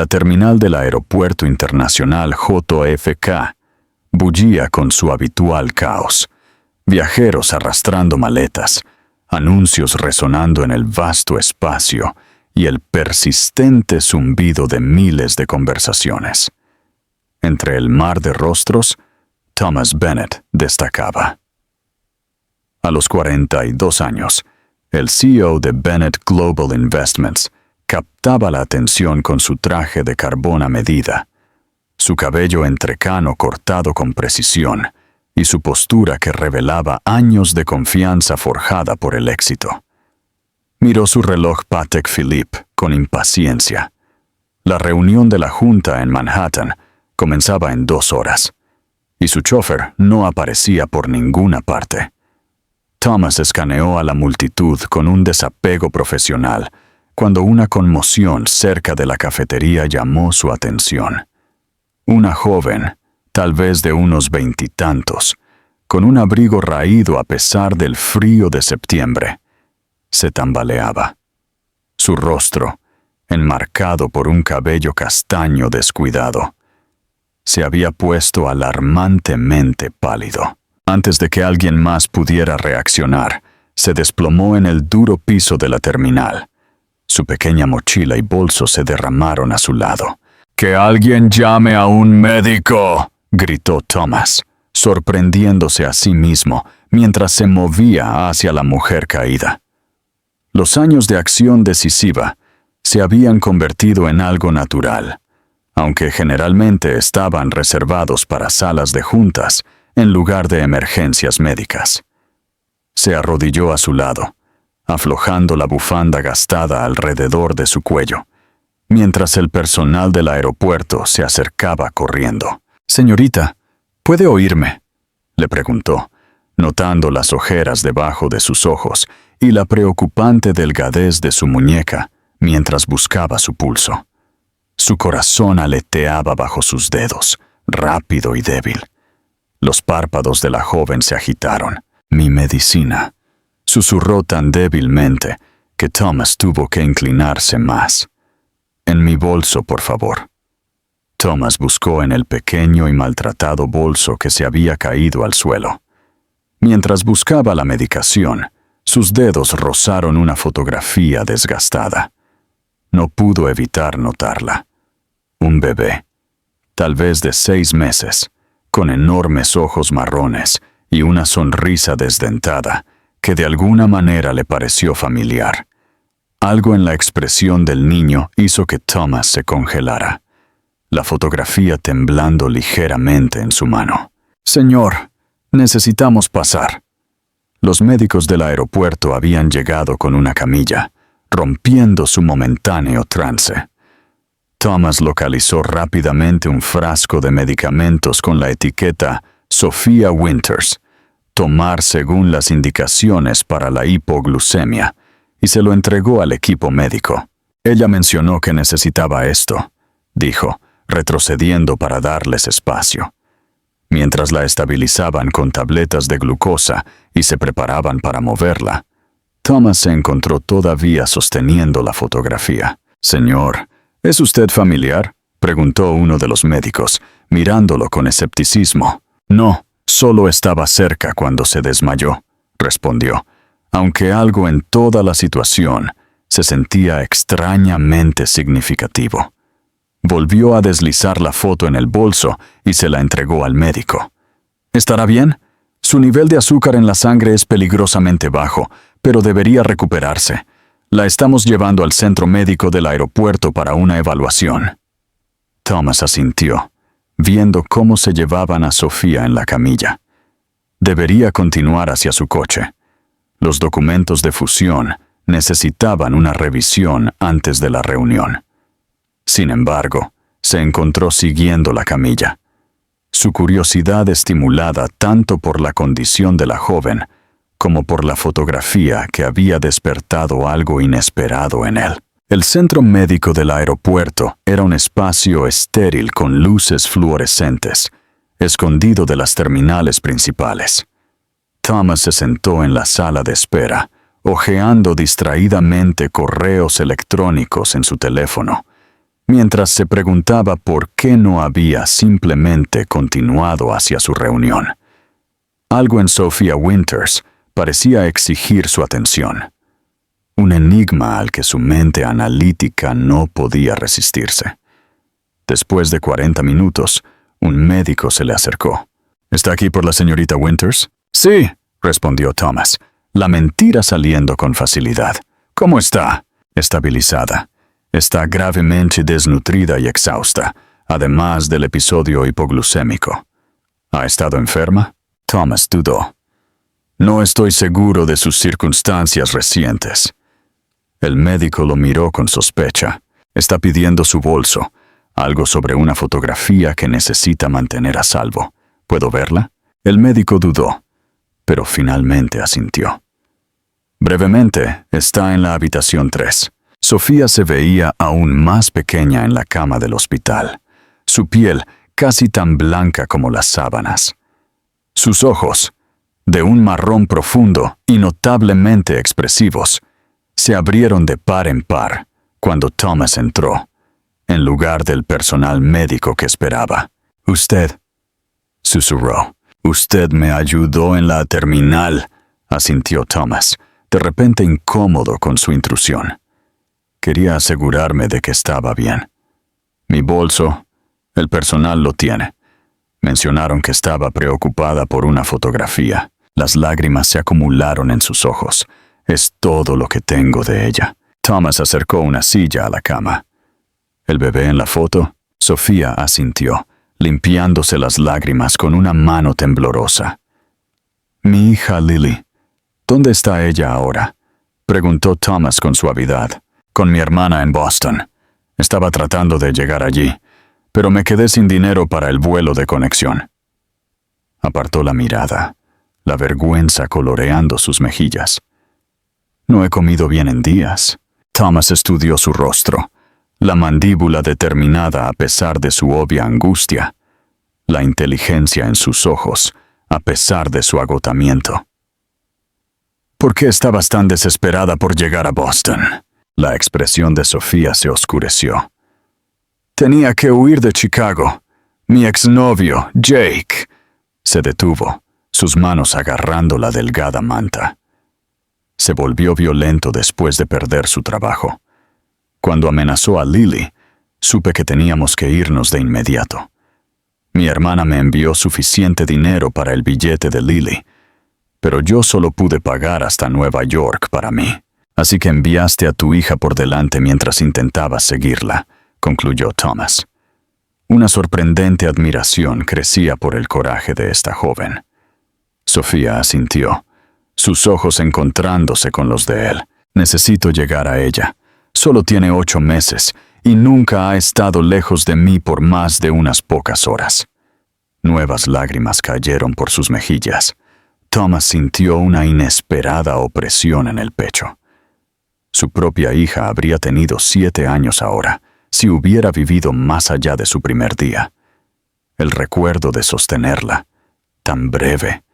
La terminal del Aeropuerto Internacional JFK bullía con su habitual caos. Viajeros arrastrando maletas, anuncios resonando en el vasto espacio y el persistente zumbido de miles de conversaciones. Entre el mar de rostros, Thomas Bennett destacaba. A los 42 años, el CEO de Bennett Global Investments captaba la atención con su traje de carbón a medida, su cabello entrecano cortado con precisión y su postura que revelaba años de confianza forjada por el éxito. Miró su reloj Patek Philippe con impaciencia. La reunión de la junta en Manhattan comenzaba en 2 horas, y su chofer no aparecía por ninguna parte. Thomas escaneó a la multitud con un desapego profesional cuando una conmoción cerca de la cafetería llamó su atención. Una joven, tal vez de unos 20 y tantos, con un abrigo raído a pesar del frío de septiembre, se tambaleaba. Su rostro, enmarcado por un cabello castaño descuidado, se había puesto alarmantemente pálido. Antes de que alguien más pudiera reaccionar, se desplomó en el duro piso de la terminal. Su pequeña mochila y bolso se derramaron a su lado. «¡Que alguien llame a un médico!», gritó Thomas, sorprendiéndose a sí mismo mientras se movía hacia la mujer caída. Los años de acción decisiva se habían convertido en algo natural, aunque generalmente estaban reservados para salas de juntas en lugar de emergencias médicas. Se arrodilló a su lado, aflojando la bufanda gastada alrededor de su cuello, mientras el personal del aeropuerto se acercaba corriendo. «Señorita, ¿puede oírme?», le preguntó, notando las ojeras debajo de sus ojos y la preocupante delgadez de su muñeca mientras buscaba su pulso. Su corazón aleteaba bajo sus dedos, rápido y débil. Los párpados de la joven se agitaron. «Mi medicina», susurró tan débilmente que Thomas tuvo que inclinarse más. «En mi bolso, por favor». Thomas buscó en el pequeño y maltratado bolso que se había caído al suelo. Mientras buscaba la medicación, sus dedos rozaron una fotografía desgastada. No pudo evitar notarla. Un bebé, tal vez de 6 meses, con enormes ojos marrones y una sonrisa desdentada que de alguna manera le pareció familiar. Algo en la expresión del niño hizo que Thomas se congelara, la fotografía temblando ligeramente en su mano. «Señor, necesitamos pasar». Los médicos del aeropuerto habían llegado con una camilla, rompiendo su momentáneo trance. Thomas localizó rápidamente un frasco de medicamentos con la etiqueta Sophia Winters, tomar según las indicaciones para la hipoglucemia, y se lo entregó al equipo médico. «Ella mencionó que necesitaba esto», dijo, retrocediendo para darles espacio. Mientras la estabilizaban con tabletas de glucosa y se preparaban para moverla, Thomas se encontró todavía sosteniendo la fotografía. «Señor, ¿es usted familiar?», preguntó uno de los médicos, mirándolo con escepticismo. «No, solo estaba cerca cuando se desmayó», respondió, aunque algo en toda la situación se sentía extrañamente significativo. Volvió a deslizar la foto en el bolso y se la entregó al médico. «¿Estará bien? Su nivel de azúcar en la sangre es peligrosamente bajo, pero debería recuperarse. La estamos llevando al centro médico del aeropuerto para una evaluación». Thomas asintió, viendo cómo se llevaban a Sofía en la camilla. Debería continuar hacia su coche. Los documentos de fusión necesitaban una revisión antes de la reunión. Sin embargo, se encontró siguiendo la camilla. Su curiosidad estimulada tanto por la condición de la joven como por la fotografía que había despertado algo inesperado en él. El centro médico del aeropuerto era un espacio estéril con luces fluorescentes, escondido de las terminales principales. Thomas se sentó en la sala de espera, hojeando distraídamente correos electrónicos en su teléfono, mientras se preguntaba por qué no había simplemente continuado hacia su reunión. Algo en Sophia Winters parecía exigir su atención. Un enigma al que su mente analítica no podía resistirse. Después de 40 minutos, un médico se le acercó. ¿Está aquí por la señorita Winters? Sí, respondió Thomas, la mentira saliendo con facilidad. ¿Cómo está? Estabilizada. Está gravemente desnutrida y exhausta, además del episodio hipoglucémico. ¿Ha estado enferma? Thomas dudó. No estoy seguro de sus circunstancias recientes. El médico lo miró con sospecha. Está pidiendo su bolso, algo sobre una fotografía que necesita mantener a salvo. ¿Puedo verla? El médico dudó, pero finalmente asintió. Brevemente, está en la habitación 3. Sofía se veía aún más pequeña en la cama del hospital, su piel casi tan blanca como las sábanas. Sus ojos, de un marrón profundo y notablemente expresivos, se abrieron de par en par cuando Thomas entró, en lugar del personal médico que esperaba. «Usted», susurró. «Usted me ayudó en la terminal», asintió Thomas, de repente incómodo con su intrusión. Quería asegurarme de que estaba bien. «Mi bolso, el personal lo tiene». Mencionaron que estaba preocupada por una fotografía. Las lágrimas se acumularon en sus ojos. «Es todo lo que tengo de ella». Thomas acercó una silla a la cama. «¿El bebé en la foto?» Sofía asintió, limpiándose las lágrimas con una mano temblorosa. «Mi hija Lily. ¿Dónde está ella ahora?», preguntó Thomas con suavidad. «Con mi hermana en Boston. Estaba tratando de llegar allí, pero me quedé sin dinero para el vuelo de conexión». Apartó la mirada, la vergüenza coloreando sus mejillas. «No he comido bien en días». Thomas estudió su rostro, la mandíbula determinada a pesar de su obvia angustia, la inteligencia en sus ojos a pesar de su agotamiento. «¿Por qué estabas tan desesperada por llegar a Boston?». La expresión de Sofía se oscureció. «Tenía que huir de Chicago. Mi exnovio, Jake». Se detuvo, sus manos agarrando la delgada manta. Se volvió violento después de perder su trabajo. Cuando amenazó a Lily, supe que teníamos que irnos de inmediato. Mi hermana me envió suficiente dinero para el billete de Lily, pero yo solo pude pagar hasta Nueva York para mí. Así que enviaste a tu hija por delante mientras intentabas seguirla, concluyó Thomas. Una sorprendente admiración crecía por el coraje de esta joven. Sofía asintió, sus ojos encontrándose con los de él. «Necesito llegar a ella. Solo tiene 8 meses y nunca ha estado lejos de mí por más de unas pocas horas». Nuevas lágrimas cayeron por sus mejillas. Thomas sintió una inesperada opresión en el pecho. Su propia hija habría tenido 7 años ahora, si hubiera vivido más allá de su primer día. El recuerdo de sostenerla, tan breve,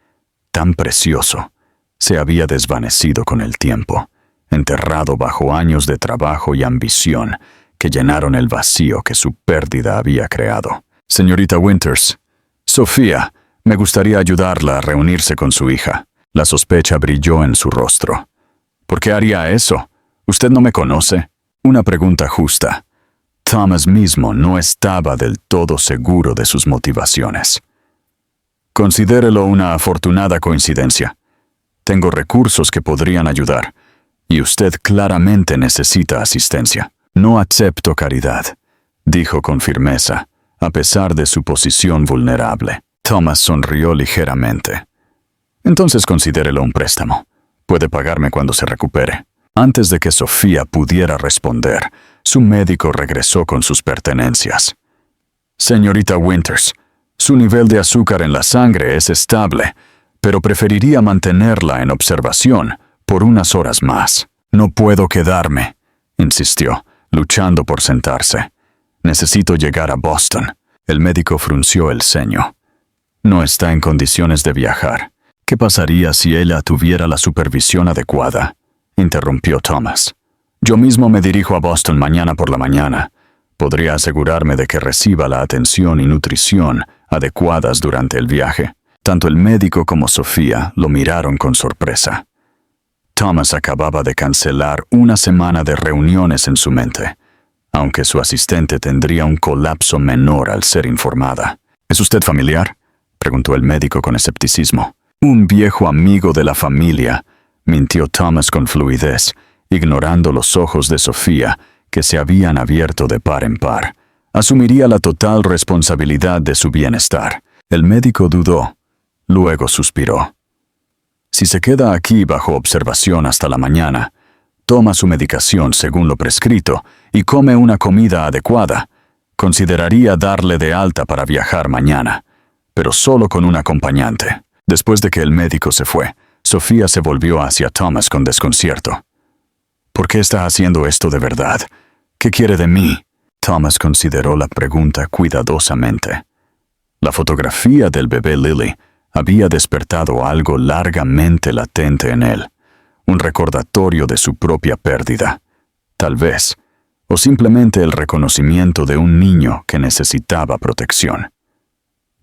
tan precioso, se había desvanecido con el tiempo, enterrado bajo años de trabajo y ambición que llenaron el vacío que su pérdida había creado. «Señorita Winters, Sofía, me gustaría ayudarla a reunirse con su hija». La sospecha brilló en su rostro. «¿Por qué haría eso? ¿Usted no me conoce?». Una pregunta justa. Thomas mismo no estaba del todo seguro de sus motivaciones. «Considérelo una afortunada coincidencia. Tengo recursos que podrían ayudar, y usted claramente necesita asistencia». «No acepto caridad», dijo con firmeza, a pesar de su posición vulnerable. Thomas sonrió ligeramente. «Entonces considérelo un préstamo. Puede pagarme cuando se recupere». Antes de que Sofía pudiera responder, su médico regresó con sus pertenencias. «Señorita Winters, su nivel de azúcar en la sangre es estable, pero preferiría mantenerla en observación por unas horas más». «No puedo quedarme», insistió, luchando por sentarse. «Necesito llegar a Boston». El médico frunció el ceño. «No está en condiciones de viajar. ¿Qué pasaría si ella tuviera la supervisión adecuada?», interrumpió Thomas. «Yo mismo me dirijo a Boston mañana por la mañana. Podría asegurarme de que reciba la atención y nutrición adecuadas durante el viaje. Tanto el médico como Sofía lo miraron con sorpresa. Thomas acababa de cancelar una semana de reuniones en su mente, aunque su asistente tendría un colapso menor al ser informada. ¿Es usted familiar?, preguntó el médico con escepticismo. Un viejo amigo de la familia, mintió Thomas con fluidez, ignorando los ojos de Sofía, que se habían abierto de par en par. Asumiría la total responsabilidad de su bienestar. El médico dudó, luego suspiró. Si se queda aquí bajo observación hasta la mañana, toma su medicación según lo prescrito y come una comida adecuada, consideraría darle de alta para viajar mañana, pero solo con un acompañante. Después de que el médico se fue, Sofía se volvió hacia Thomas con desconcierto. ¿Por qué está haciendo esto de verdad? ¿Qué quiere de mí? Thomas consideró la pregunta cuidadosamente. La fotografía del bebé Lily había despertado algo largamente latente en él, un recordatorio de su propia pérdida, tal vez, o simplemente el reconocimiento de un niño que necesitaba protección.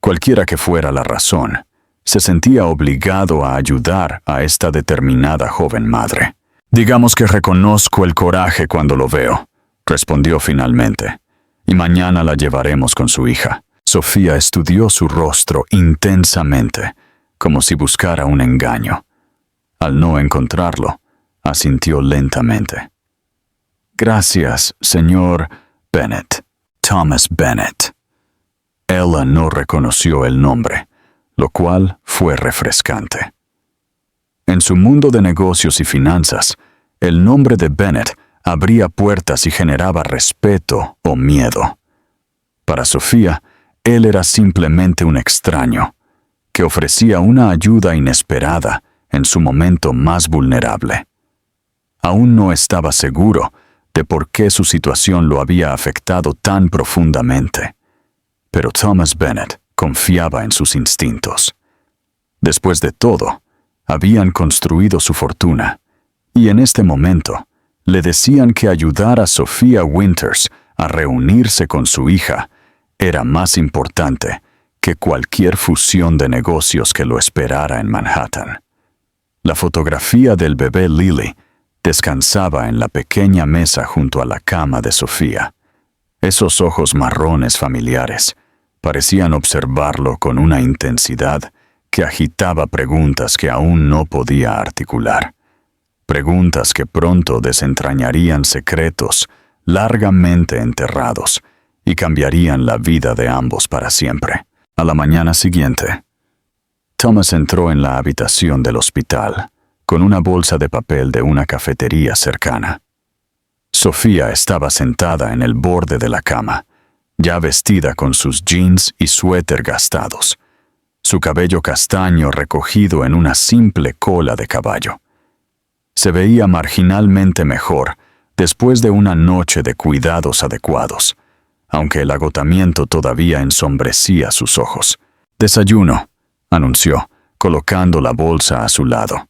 Cualquiera que fuera la razón, se sentía obligado a ayudar a esta determinada joven madre. «Digamos que reconozco el coraje cuando lo veo», respondió finalmente, «y mañana la llevaremos con su hija». Sofía estudió su rostro intensamente, como si buscara un engaño. Al no encontrarlo, asintió lentamente. «Gracias, señor Bennett, Thomas Bennett». Ella no reconoció el nombre, lo cual fue refrescante. En su mundo de negocios y finanzas, el nombre de Bennett abría puertas y generaba respeto o miedo. Para Sofía, él era simplemente un extraño, que ofrecía una ayuda inesperada en su momento más vulnerable. Aún no estaba seguro de por qué su situación lo había afectado tan profundamente, pero Thomas Bennett confiaba en sus instintos. Después de todo, habían construido su fortuna, y en este momento le decían que ayudar a Sofía Winters a reunirse con su hija era más importante que cualquier fusión de negocios que lo esperara en Manhattan. La fotografía del bebé Lily descansaba en la pequeña mesa junto a la cama de Sofía. Esos ojos marrones familiares parecían observarlo con una intensidad que agitaba preguntas que aún no podía articular. Preguntas que pronto desentrañarían secretos largamente enterrados y cambiarían la vida de ambos para siempre. A la mañana siguiente, Thomas entró en la habitación del hospital con una bolsa de papel de una cafetería cercana. Sofía estaba sentada en el borde de la cama, ya vestida con sus jeans y suéter gastados, su cabello castaño recogido en una simple cola de caballo. Se veía marginalmente mejor después de una noche de cuidados adecuados, aunque el agotamiento todavía ensombrecía sus ojos. «Desayuno», anunció, colocando la bolsa a su lado.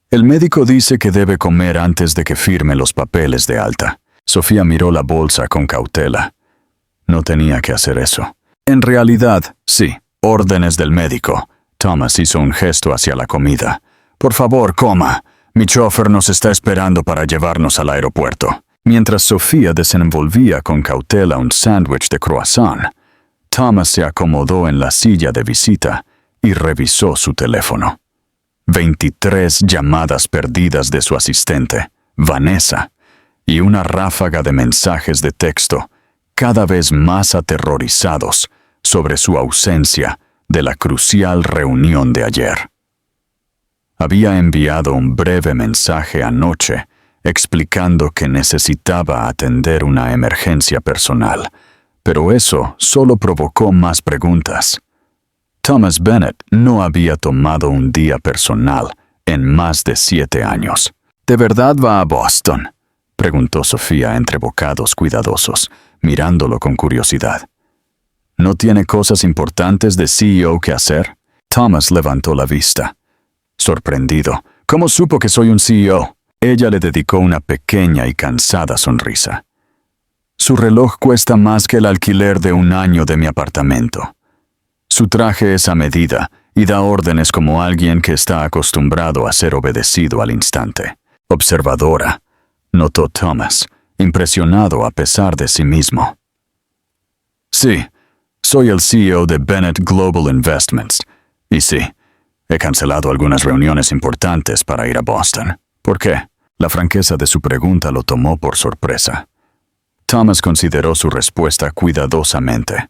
«El médico dice que debe comer antes de que firme los papeles de alta». Sofía miró la bolsa con cautela. No tenía que hacer eso. En realidad, sí. Órdenes del médico. Thomas hizo un gesto hacia la comida. «Por favor, coma. Mi chofer nos está esperando para llevarnos al aeropuerto». Mientras Sofía desenvolvía con cautela un sándwich de croissant, Thomas se acomodó en la silla de visita y revisó su teléfono. 23 llamadas perdidas de su asistente, Vanessa, y una ráfaga de mensajes de texto, cada vez más aterrorizados sobre su ausencia de la crucial reunión de ayer. Había enviado un breve mensaje anoche explicando que necesitaba atender una emergencia personal, pero eso solo provocó más preguntas. Thomas Bennett no había tomado un día personal en más de 7 años. «¿De verdad va a Boston?», preguntó Sofía entre bocados cuidadosos, mirándolo con curiosidad. «¿No tiene cosas importantes de CEO que hacer?» Thomas levantó la vista. Sorprendido. «¿Cómo supo que soy un CEO?» Ella le dedicó una pequeña y cansada sonrisa. Su reloj cuesta más que el alquiler de un año de mi apartamento. Su traje es a medida y da órdenes como alguien que está acostumbrado a ser obedecido al instante. Observadora, notó Thomas, impresionado a pesar de sí mismo. Sí, soy el CEO de Bennett Global Investments. Y sí, he cancelado algunas reuniones importantes para ir a Boston. ¿Por qué? La franqueza de su pregunta lo tomó por sorpresa. Thomas consideró su respuesta cuidadosamente.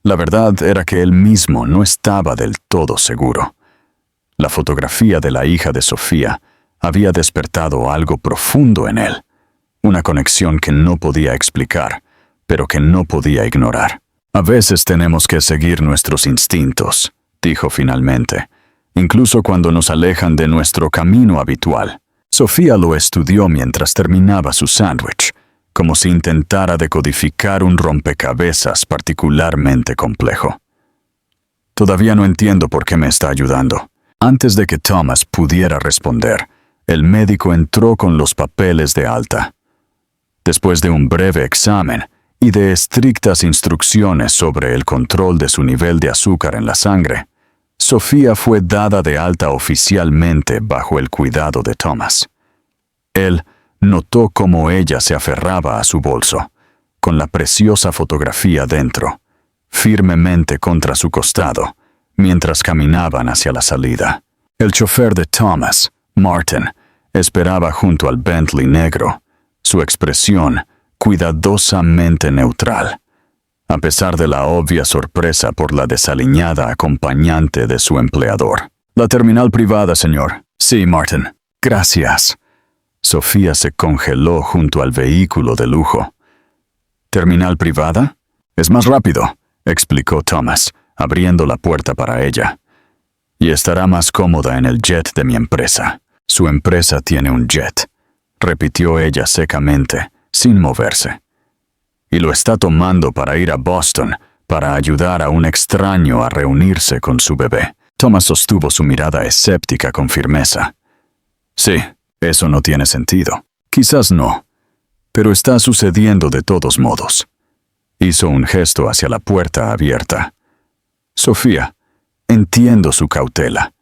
La verdad era que él mismo no estaba del todo seguro. La fotografía de la hija de Sofía había despertado algo profundo en él, una conexión que no podía explicar, pero que no podía ignorar. A veces tenemos que seguir nuestros instintos, dijo finalmente, incluso cuando nos alejan de nuestro camino habitual. Sofía lo estudió mientras terminaba su sándwich, como si intentara decodificar un rompecabezas particularmente complejo. Todavía no entiendo por qué me está ayudando. Antes de que Thomas pudiera responder, el médico entró con los papeles de alta. Después de un breve examen y de estrictas instrucciones sobre el control de su nivel de azúcar en la sangre, Sofía fue dada de alta oficialmente bajo el cuidado de Thomas. Él notó cómo ella se aferraba a su bolso, con la preciosa fotografía dentro, firmemente contra su costado, mientras caminaban hacia la salida. El chofer de Thomas, Martin, esperaba junto al Bentley negro, su expresión cuidadosamente neutral, a pesar de la obvia sorpresa por la desaliñada acompañante de su empleador. La terminal privada, señor. Sí, Martin. Gracias. Sofía se congeló junto al vehículo de lujo. ¿Terminal privada? Es más rápido, explicó Thomas, abriendo la puerta para ella. Y estará más cómoda en el jet de mi empresa. Su empresa tiene un jet, repitió ella secamente, sin moverse. Y lo está tomando para ir a Boston, para ayudar a un extraño a reunirse con su bebé. Thomas sostuvo su mirada escéptica con firmeza. Sí, eso no tiene sentido. Quizás no, pero está sucediendo de todos modos. Hizo un gesto hacia la puerta abierta. Sofía, entiendo su cautela.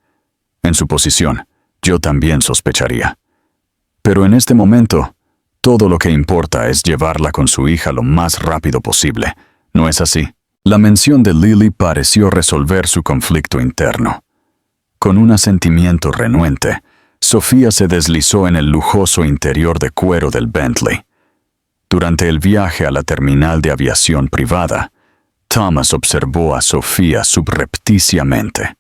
En su posición, yo también sospecharía. Pero en este momento, todo lo que importa es llevarla con su hija lo más rápido posible. ¿No es así? La mención de Lily pareció resolver su conflicto interno. Con un asentimiento renuente, Sofía se deslizó en el lujoso interior de cuero del Bentley. Durante el viaje a la terminal de aviación privada, Thomas observó a Sofía subrepticiamente.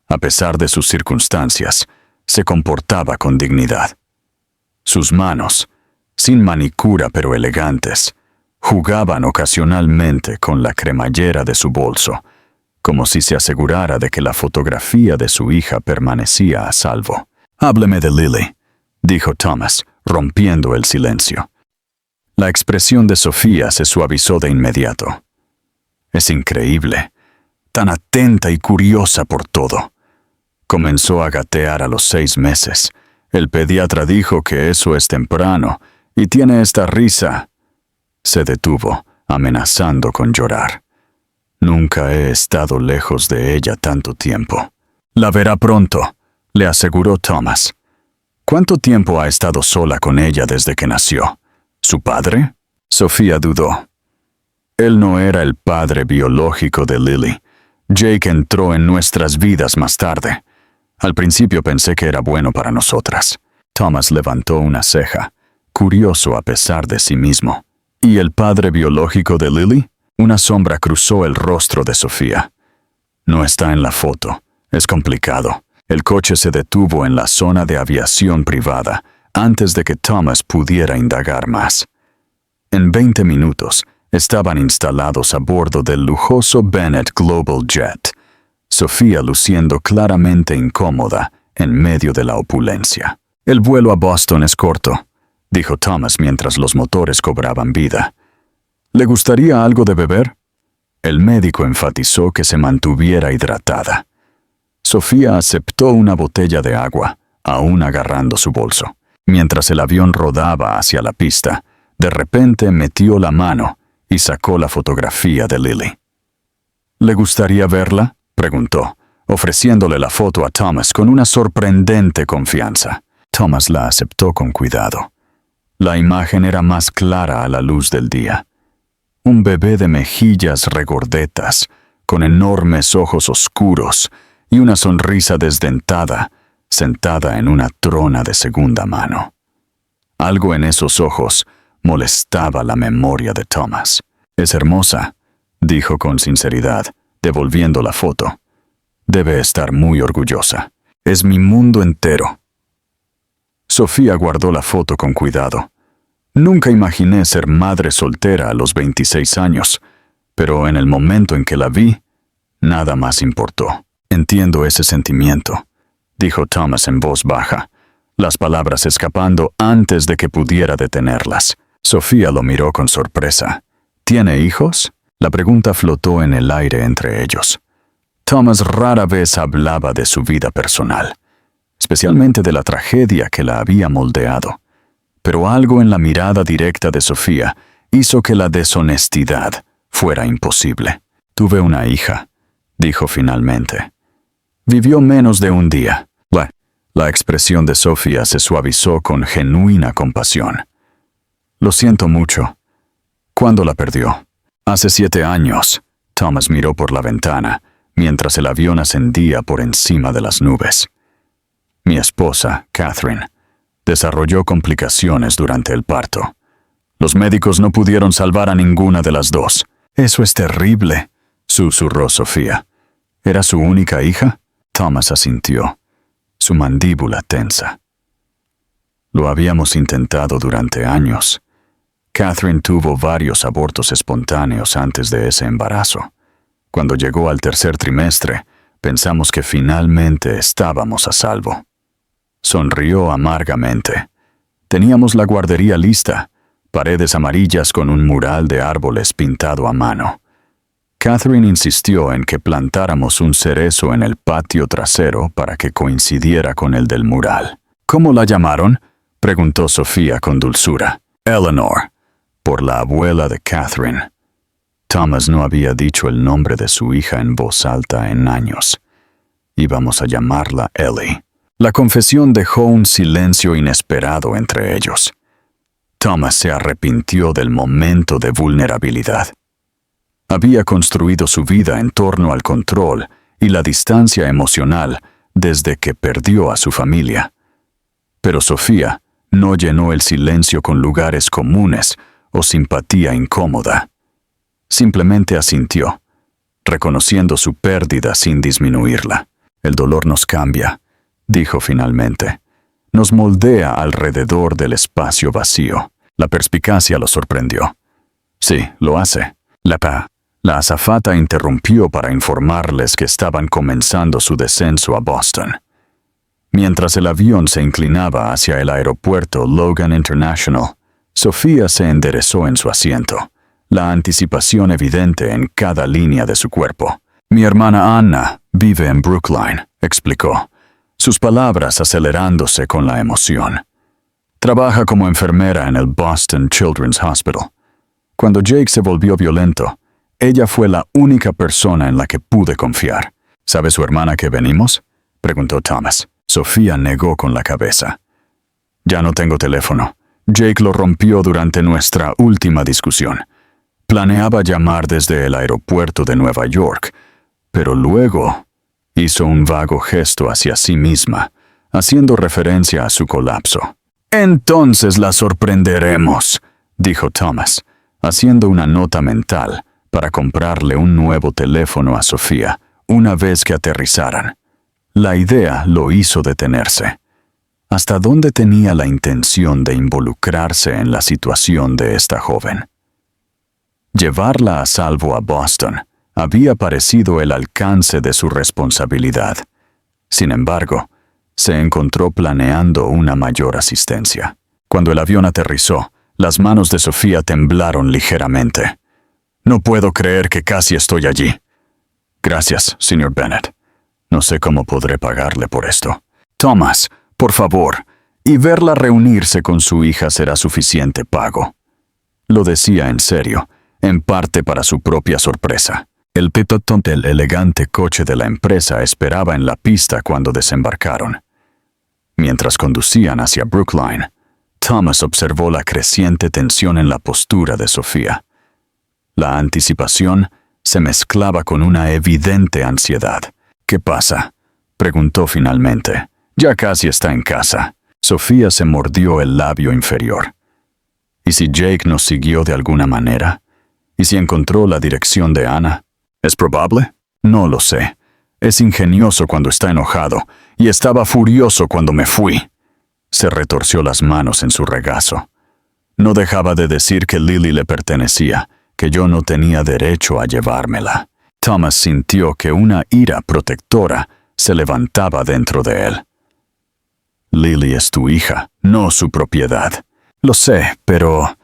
A pesar de sus circunstancias, se comportaba con dignidad. Sus manos, sin manicura pero elegantes, jugaban ocasionalmente con la cremallera de su bolso, como si se asegurara de que la fotografía de su hija permanecía a salvo. «Hábleme de Lily», dijo Thomas, rompiendo el silencio. La expresión de Sofía se suavizó de inmediato. «Es increíble, tan atenta y curiosa por todo. Comenzó a gatear a los 6 meses. El pediatra dijo que eso es temprano, y tiene esta risa». Se detuvo, amenazando con llorar. «Nunca he estado lejos de ella tanto tiempo». «La verá pronto», le aseguró Thomas. «¿Cuánto tiempo ha estado sola con ella desde que nació? ¿Su padre?» Sofía dudó. Él no era el padre biológico de Lily. Jake entró en nuestras vidas más tarde. Al principio pensé que era bueno para nosotras. Thomas levantó una ceja, curioso a pesar de sí mismo. ¿Y el padre biológico de Lily? Una sombra cruzó el rostro de Sofía. No está en la foto. Es complicado. El coche se detuvo en la zona de aviación privada antes de que Thomas pudiera indagar más. En 20 minutos, estaban instalados a bordo del lujoso Bennett Global Jet, Sofía luciendo claramente incómoda en medio de la opulencia. «El vuelo a Boston es corto», dijo Thomas mientras los motores cobraban vida. «¿Le gustaría algo de beber?» El médico enfatizó que se mantuviera hidratada. Sofía aceptó una botella de agua, aún agarrando su bolso. Mientras el avión rodaba hacia la pista, De repente metió la mano y sacó la fotografía de Lily. ¿Le gustaría verla?, preguntó, ofreciéndole la foto a Thomas con una sorprendente confianza. Thomas la aceptó con cuidado. La imagen era más clara a la luz del día. Un bebé de mejillas regordetas, con enormes ojos oscuros y una sonrisa desdentada, sentada en una trona de segunda mano. Algo en esos ojos molestaba la memoria de Thomas. «Es hermosa», dijo con sinceridad, devolviendo la foto. «Debe estar muy orgullosa. Es mi mundo entero». Sofía guardó la foto con cuidado. Nunca imaginé ser madre soltera a los 26 años, pero en el momento en que la vi, nada más importó. «Entiendo ese sentimiento», dijo Thomas en voz baja, las palabras escapando antes de que pudiera detenerlas. Sofía lo miró con sorpresa. «¿Tiene hijos?». La pregunta flotó en el aire entre ellos. Thomas rara vez hablaba de su vida personal, especialmente de la tragedia que la había moldeado. Pero algo en la mirada directa de Sofía hizo que la deshonestidad fuera imposible. «Tuve una hija», dijo finalmente. «Vivió menos de un día». La expresión de Sofía se suavizó con genuina compasión. «Lo siento mucho». «¿Cuándo la perdió?». «Hace 7 años». Thomas miró por la ventana, mientras el avión ascendía por encima de las nubes. «Mi esposa, Catherine, desarrolló complicaciones durante el parto. Los médicos no pudieron salvar a ninguna de las dos». «Eso es terrible», susurró Sofía. «¿Era su única hija?». Thomas asintió, su mandíbula tensa. «Lo habíamos intentado durante años. Catherine tuvo varios abortos espontáneos antes de ese embarazo. Cuando llegó al 3er trimestre, pensamos que finalmente estábamos a salvo». Sonrió amargamente. «Teníamos la guardería lista, paredes amarillas con un mural de árboles pintado a mano. Catherine insistió en que plantáramos un cerezo en el patio trasero para que coincidiera con el del mural». «¿Cómo la llamaron?», preguntó Sofía con dulzura. «Eleanor, por la abuela de Catherine». Thomas no había dicho el nombre de su hija en voz alta en años. «Íbamos a llamarla Ellie». La confesión dejó un silencio inesperado entre ellos. Thomas se arrepintió del momento de vulnerabilidad. Había construido su vida en torno al control y la distancia emocional desde que perdió a su familia. Pero Sofía no llenó el silencio con lugares comunes o simpatía incómoda. Simplemente asintió, reconociendo su pérdida sin disminuirla. «El dolor nos cambia», dijo finalmente. «Nos moldea alrededor del espacio vacío». La perspicacia lo sorprendió. «Sí, lo hace». La azafata interrumpió para informarles que estaban comenzando su descenso a Boston. Mientras el avión se inclinaba hacia el aeropuerto Logan International, Sofía se enderezó en su asiento, la anticipación evidente en cada línea de su cuerpo. «Mi hermana Anna vive en Brookline», explicó, sus palabras acelerándose con la emoción. «Trabaja como enfermera en el Boston Children's Hospital. Cuando Jake se volvió violento, ella fue la única persona en la que pude confiar». «¿Sabe su hermana que venimos?», preguntó Thomas. Sofía negó con la cabeza. «Ya no tengo teléfono. Jake lo rompió durante nuestra última discusión. Planeaba llamar desde el aeropuerto de Nueva York, pero luego hizo un vago gesto hacia sí misma, haciendo referencia a su colapso. «Entonces la sorprenderemos», dijo Thomas, haciendo una nota mental para comprarle un nuevo teléfono a Sofía una vez que aterrizaran. La idea lo hizo detenerse. ¿Hasta dónde tenía la intención de involucrarse en la situación de esta joven? Llevarla a salvo a Boston había parecido el alcance de su responsabilidad. Sin embargo, se encontró planeando una mayor asistencia. Cuando el avión aterrizó, las manos de Sofía temblaron ligeramente. «No puedo creer que casi estoy allí». «Gracias, señor Bennett. No sé cómo podré pagarle por esto». «Thomas, por favor, y verla reunirse con su hija será suficiente pago». Lo decía en serio, en parte para su propia sorpresa. El piloto del elegante coche de la empresa esperaba en la pista cuando desembarcaron. Mientras conducían hacia Brookline, Thomas observó la creciente tensión en la postura de Sofía. La anticipación se mezclaba con una evidente ansiedad. «¿Qué pasa?», preguntó finalmente. «Ya casi está en casa». Sofía se mordió el labio inferior. ¿Y si Jake nos siguió de alguna manera? ¿Y si encontró la dirección de Ana? ¿Es probable? No lo sé. Es ingenioso cuando está enojado, y estaba furioso cuando me fui. Se retorció las manos en su regazo. No dejaba de decir que Lily le pertenecía, que yo no tenía derecho a llevármela. Thomas sintió que una ira protectora se levantaba dentro de él. Lily es tu hija, no su propiedad. Lo sé, pero...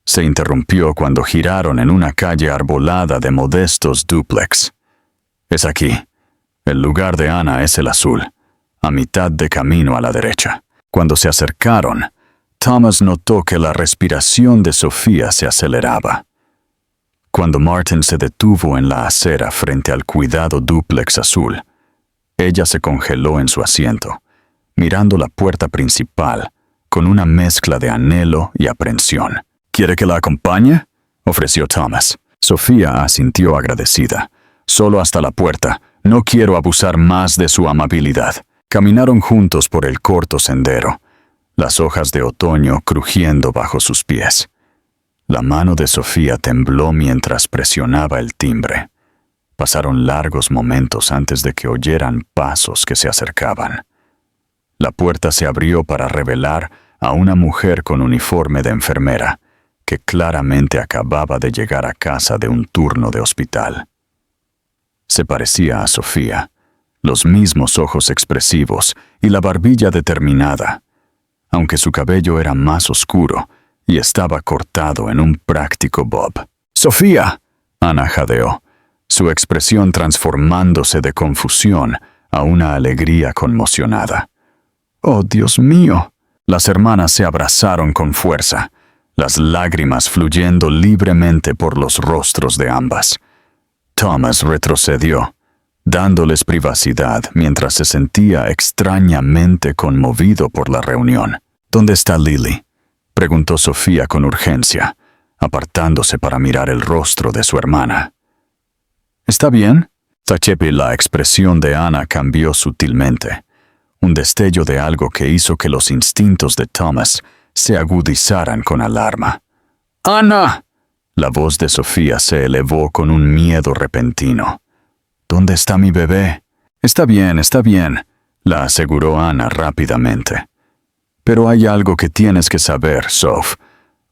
Se interrumpió cuando giraron en una calle arbolada de modestos dúplex. Es aquí. El lugar de Ana es el azul, a mitad de camino a la derecha. Cuando se acercaron, Thomas notó que la respiración de Sofía se aceleraba. Cuando Martin se detuvo en la acera frente al cuidado dúplex azul, ella se congeló en su asiento, mirando la puerta principal con una mezcla de anhelo y aprensión. «¿Quiere que la acompañe?», ofreció Thomas. Sofía asintió agradecida. «Solo hasta la puerta. No quiero abusar más de su amabilidad». Caminaron juntos por el corto sendero, las hojas de otoño crujiendo bajo sus pies. La mano de Sofía tembló mientras presionaba el timbre. Pasaron largos momentos antes de que oyeran pasos que se acercaban. La puerta se abrió para revelar a una mujer con uniforme de enfermera, que claramente acababa de llegar a casa de un turno de hospital. Se parecía a Sofía, los mismos ojos expresivos y la barbilla determinada, aunque su cabello era más oscuro y estaba cortado en un práctico bob. «¡Sofía!», Ana jadeó, su expresión transformándose de confusión a una alegría conmocionada. «¡Oh, Dios mío!». Las hermanas se abrazaron con fuerza, las lágrimas fluyendo libremente por los rostros de ambas. Thomas retrocedió, dándoles privacidad mientras se sentía extrañamente conmovido por la reunión. «¿Dónde está Lily?», preguntó Sofía con urgencia, apartándose para mirar el rostro de su hermana. «¿Está bien?». Tachepi, la expresión de Ana cambió sutilmente, un destello de algo que hizo que los instintos de Thomas se agudizaran con alarma. «¡Ana!». La voz de Sofía se elevó con un miedo repentino. «¿Dónde está mi bebé?». Está bien», la aseguró Ana rápidamente. «Pero hay algo que tienes que saber, Soph.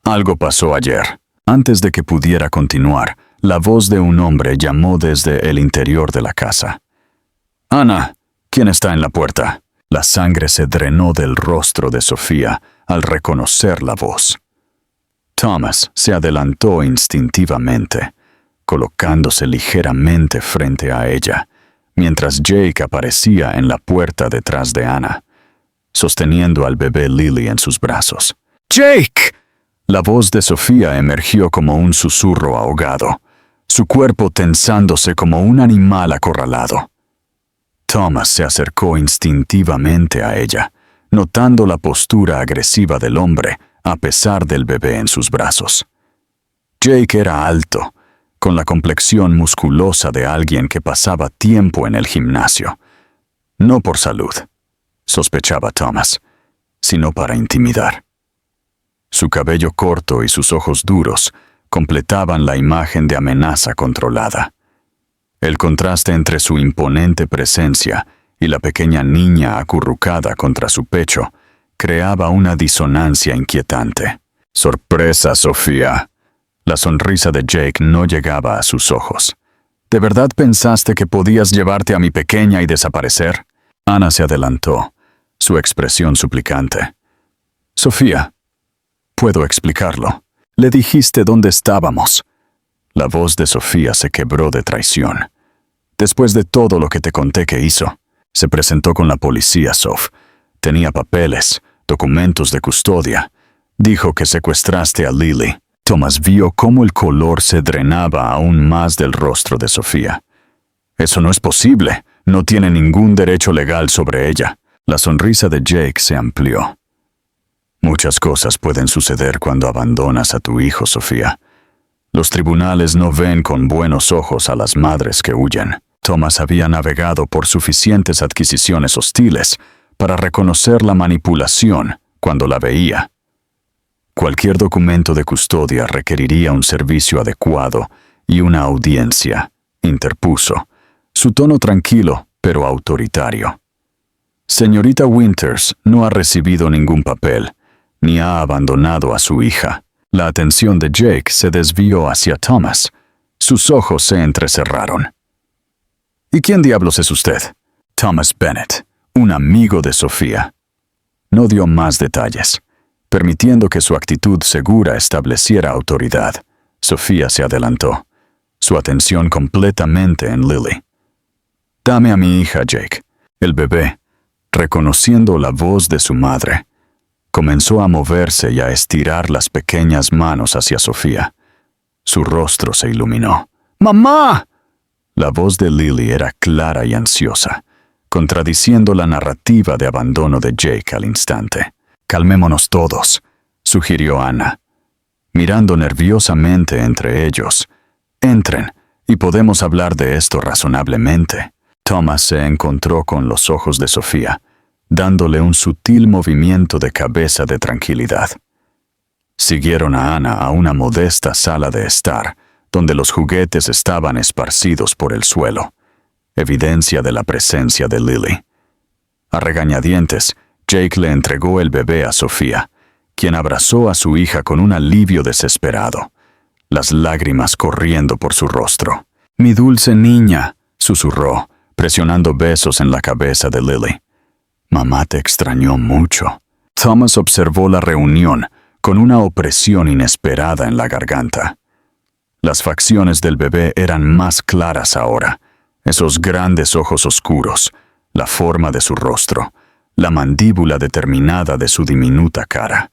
Algo pasó ayer». Antes de que pudiera continuar, la voz de un hombre llamó desde el interior de la casa. «Ana, ¿quién está en la puerta?». La sangre se drenó del rostro de Sofía al reconocer la voz. Thomas se adelantó instintivamente, colocándose ligeramente frente a ella, mientras Jake aparecía en la puerta detrás de Ana, sosteniendo al bebé Lily en sus brazos. «¡Jake!». La voz de Sofía emergió como un susurro ahogado, su cuerpo tensándose como un animal acorralado. Thomas se acercó instintivamente a ella, notando la postura agresiva del hombre a pesar del bebé en sus brazos. Jake era alto, con la complexión musculosa de alguien que pasaba tiempo en el gimnasio. No por salud, sospechaba Thomas, sino para intimidar. Su cabello corto y sus ojos duros completaban la imagen de amenaza controlada. El contraste entre su imponente presencia y la pequeña niña acurrucada contra su pecho creaba una disonancia inquietante. «Sorpresa, Sofía». La sonrisa de Jake no llegaba a sus ojos. «¿De verdad pensaste que podías llevarte a mi pequeña y desaparecer?». Ana se adelantó, su expresión suplicante. «Sofía, puedo explicarlo. Le dijiste dónde estábamos». La voz de Sofía se quebró de traición. «Después de todo lo que te conté que hizo, se presentó con la policía, Soph. Tenía papeles, documentos de custodia. Dijo que secuestraste a Lily». Thomas vio cómo el color se drenaba aún más del rostro de Sofía. «Eso no es posible. No tiene ningún derecho legal sobre ella». La sonrisa de Jake se amplió. «Muchas cosas pueden suceder cuando abandonas a tu hijo, Sofía. Los tribunales no ven con buenos ojos a las madres que huyen». Thomas había navegado por suficientes adquisiciones hostiles para reconocer la manipulación cuando la veía. Cualquier documento de custodia requeriría un servicio adecuado y una audiencia, interpuso, su tono tranquilo pero autoritario. Señorita Winters no ha recibido ningún papel, ni ha abandonado a su hija. La atención de Jake se desvió hacia Thomas. Sus ojos se entrecerraron. «¿Y quién diablos es usted?» «Thomas Bennett, un amigo de Sofía». No dio más detalles. Permitiendo que su actitud segura estableciera autoridad, Sofía se adelantó, su atención completamente en Lily. «Dame a mi hija, Jake». El bebé, reconociendo la voz de su madre, comenzó a moverse y a estirar las pequeñas manos hacia Sofía. Su rostro se iluminó. «¡Mamá!». La voz de Lily era clara y ansiosa, contradiciendo la narrativa de abandono de Jake al instante. «Calmémonos todos», sugirió Anna, mirando nerviosamente entre ellos. «Entren, y podemos hablar de esto razonablemente». Thomas se encontró con los ojos de Sofía, dándole un sutil movimiento de cabeza de tranquilidad. Siguieron a Anna a una modesta sala de estar, donde los juguetes estaban esparcidos por el suelo, evidencia de la presencia de Lily. A regañadientes, Jake le entregó el bebé a Sofía, quien abrazó a su hija con un alivio desesperado, las lágrimas corriendo por su rostro. «Mi dulce niña», susurró, presionando besos en la cabeza de Lily. «Mamá te extrañó mucho». Thomas observó la reunión con una opresión inesperada en la garganta. Las facciones del bebé eran más claras ahora, esos grandes ojos oscuros, la forma de su rostro, la mandíbula determinada de su diminuta cara.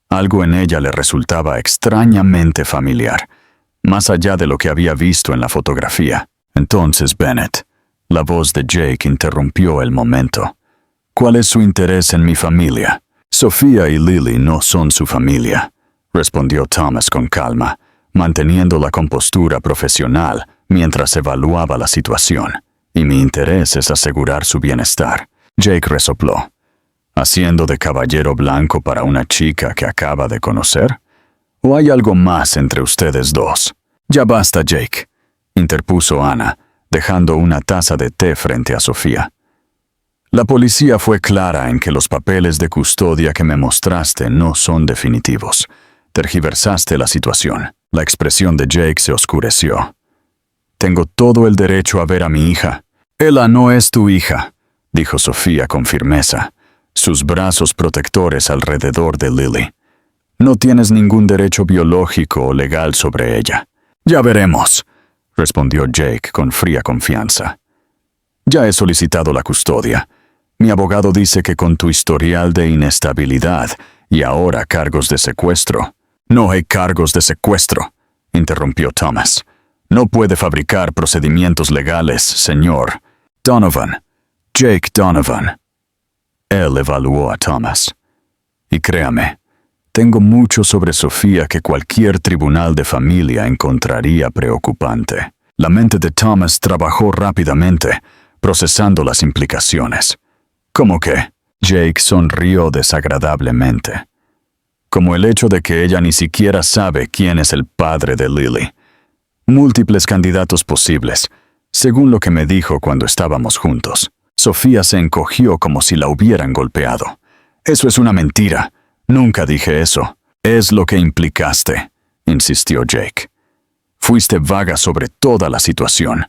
Algo en ella le resultaba extrañamente familiar, más allá de lo que había visto en la fotografía. Entonces Bennett, la voz de Jake interrumpió el momento. «¿Cuál es su interés en mi familia?» «Sofía y Lily no son su familia», respondió Thomas con calma, manteniendo la compostura profesional mientras evaluaba la situación. «Y mi interés es asegurar su bienestar». Jake resopló. ¿Haciendo de caballero blanco para una chica que acaba de conocer? ¿O hay algo más entre ustedes dos? «Ya basta, Jake», interpuso Anna, dejando una taza de té frente a Sofía. «La policía fue clara en que los papeles de custodia que me mostraste no son definitivos. Tergiversaste la situación». La expresión de Jake se oscureció. «Tengo todo el derecho a ver a mi hija». «Ella no es tu hija», dijo Sofía con firmeza, sus brazos protectores alrededor de Lily. «No tienes ningún derecho biológico o legal sobre ella». «Ya veremos», respondió Jake con fría confianza. «Ya he solicitado la custodia. Mi abogado dice que con tu historial de inestabilidad y ahora cargos de secuestro». «No hay cargos de secuestro», interrumpió Thomas. «No puede fabricar procedimientos legales, señor. Donovan. Jake Donovan». Él evaluó a Thomas. «Y créame, tengo mucho sobre Sofía que cualquier tribunal de familia encontraría preocupante». La mente de Thomas trabajó rápidamente, procesando las implicaciones. «¿Cómo qué?». Jake sonrió desagradablemente. «Como el hecho de que ella ni siquiera sabe quién es el padre de Lily. Múltiples candidatos posibles, según lo que me dijo cuando estábamos juntos». Sofía se encogió como si la hubieran golpeado. «Eso es una mentira. Nunca dije eso». «Es lo que implicaste», insistió Jake. «Fuiste vaga sobre toda la situación.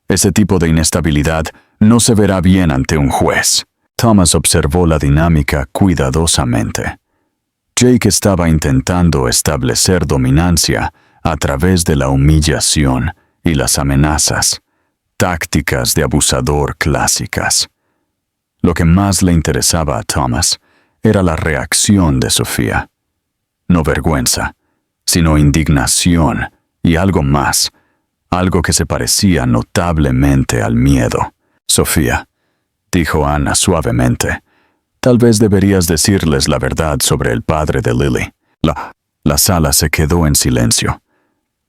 Ese tipo de inestabilidad no se verá bien ante un juez». Thomas observó la dinámica cuidadosamente. Jake estaba intentando establecer dominancia a través de la humillación y las amenazas, tácticas de abusador clásicas. Lo que más le interesaba a Thomas era la reacción de Sofía. No vergüenza, sino indignación y algo más, algo que se parecía notablemente al miedo. Sofía, dijo Ana suavemente, tal vez deberías decirles la verdad sobre el padre de Lily. La sala se quedó en silencio.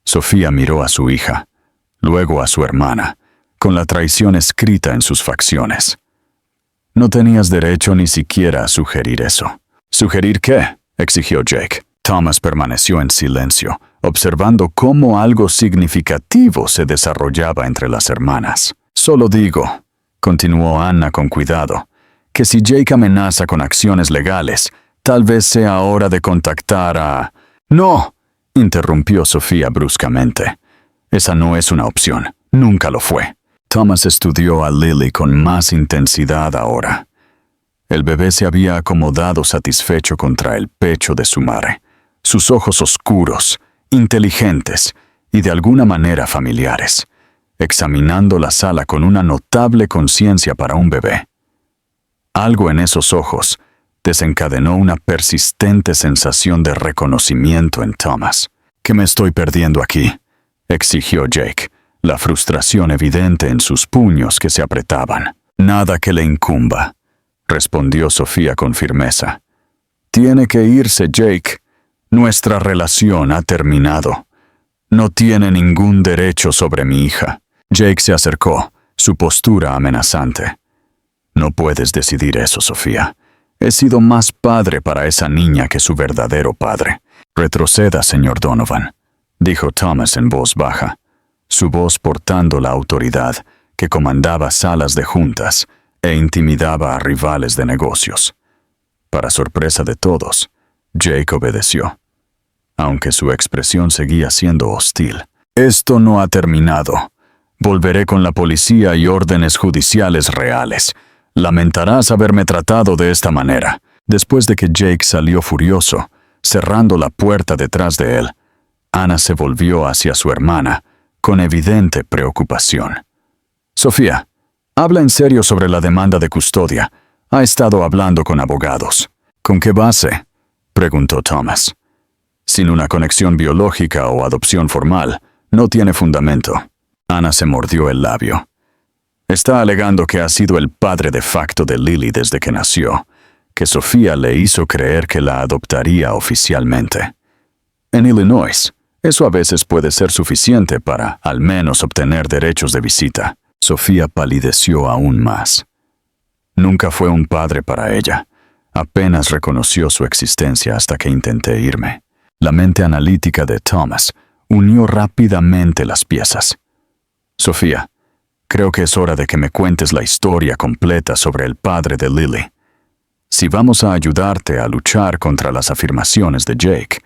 Sofía miró a su hija, luego a su hermana, con la traición escrita en sus facciones. No tenías derecho ni siquiera a sugerir eso. ¿Sugerir qué?, exigió Jake. Thomas permaneció en silencio, observando cómo algo significativo se desarrollaba entre las hermanas. Solo digo, continuó Ana con cuidado, que si Jake amenaza con acciones legales, tal vez sea hora de contactar a... ¡No!, interrumpió Sofía bruscamente. Esa no es una opción. Nunca lo fue. Thomas estudió a Lily con más intensidad ahora. El bebé se había acomodado satisfecho contra el pecho de su madre. Sus ojos oscuros, inteligentes y de alguna manera familiares, examinando la sala con una notable conciencia para un bebé. Algo en esos ojos desencadenó una persistente sensación de reconocimiento en Thomas. ¿Qué me estoy perdiendo aquí?, exigió Jake, la frustración evidente en sus puños que se apretaban. Nada que le incumba, respondió Sofía con firmeza. Tiene que irse, Jake. Nuestra relación ha terminado. No tiene ningún derecho sobre mi hija. Jake se acercó, su postura amenazante. No puedes decidir eso, Sofía. He sido más padre para esa niña que su verdadero padre. Retroceda, señor Donovan, dijo Thomas en voz baja, su voz portando la autoridad que comandaba salas de juntas e intimidaba a rivales de negocios. Para sorpresa de todos, Jake obedeció, aunque su expresión seguía siendo hostil. Esto no ha terminado. Volveré con la policía y órdenes judiciales reales. Lamentarás haberme tratado de esta manera. Después de que Jake salió furioso, cerrando la puerta detrás de él, Ana se volvió hacia su hermana, con evidente preocupación. Sofía, habla en serio sobre la demanda de custodia. Ha estado hablando con abogados. ¿Con qué base?, preguntó Thomas. Sin una conexión biológica o adopción formal, no tiene fundamento. Ana se mordió el labio. Está alegando que ha sido el padre de facto de Lily desde que nació, que Sofía le hizo creer que la adoptaría oficialmente. En Illinois, eso a veces puede ser suficiente para, al menos, obtener derechos de visita. Sofía palideció aún más. Nunca fue un padre para ella. Apenas reconoció su existencia hasta que intenté irme. La mente analítica de Thomas unió rápidamente las piezas. Sofía, creo que es hora de que me cuentes la historia completa sobre el padre de Lily. Si vamos a ayudarte a luchar contra las afirmaciones de Jake,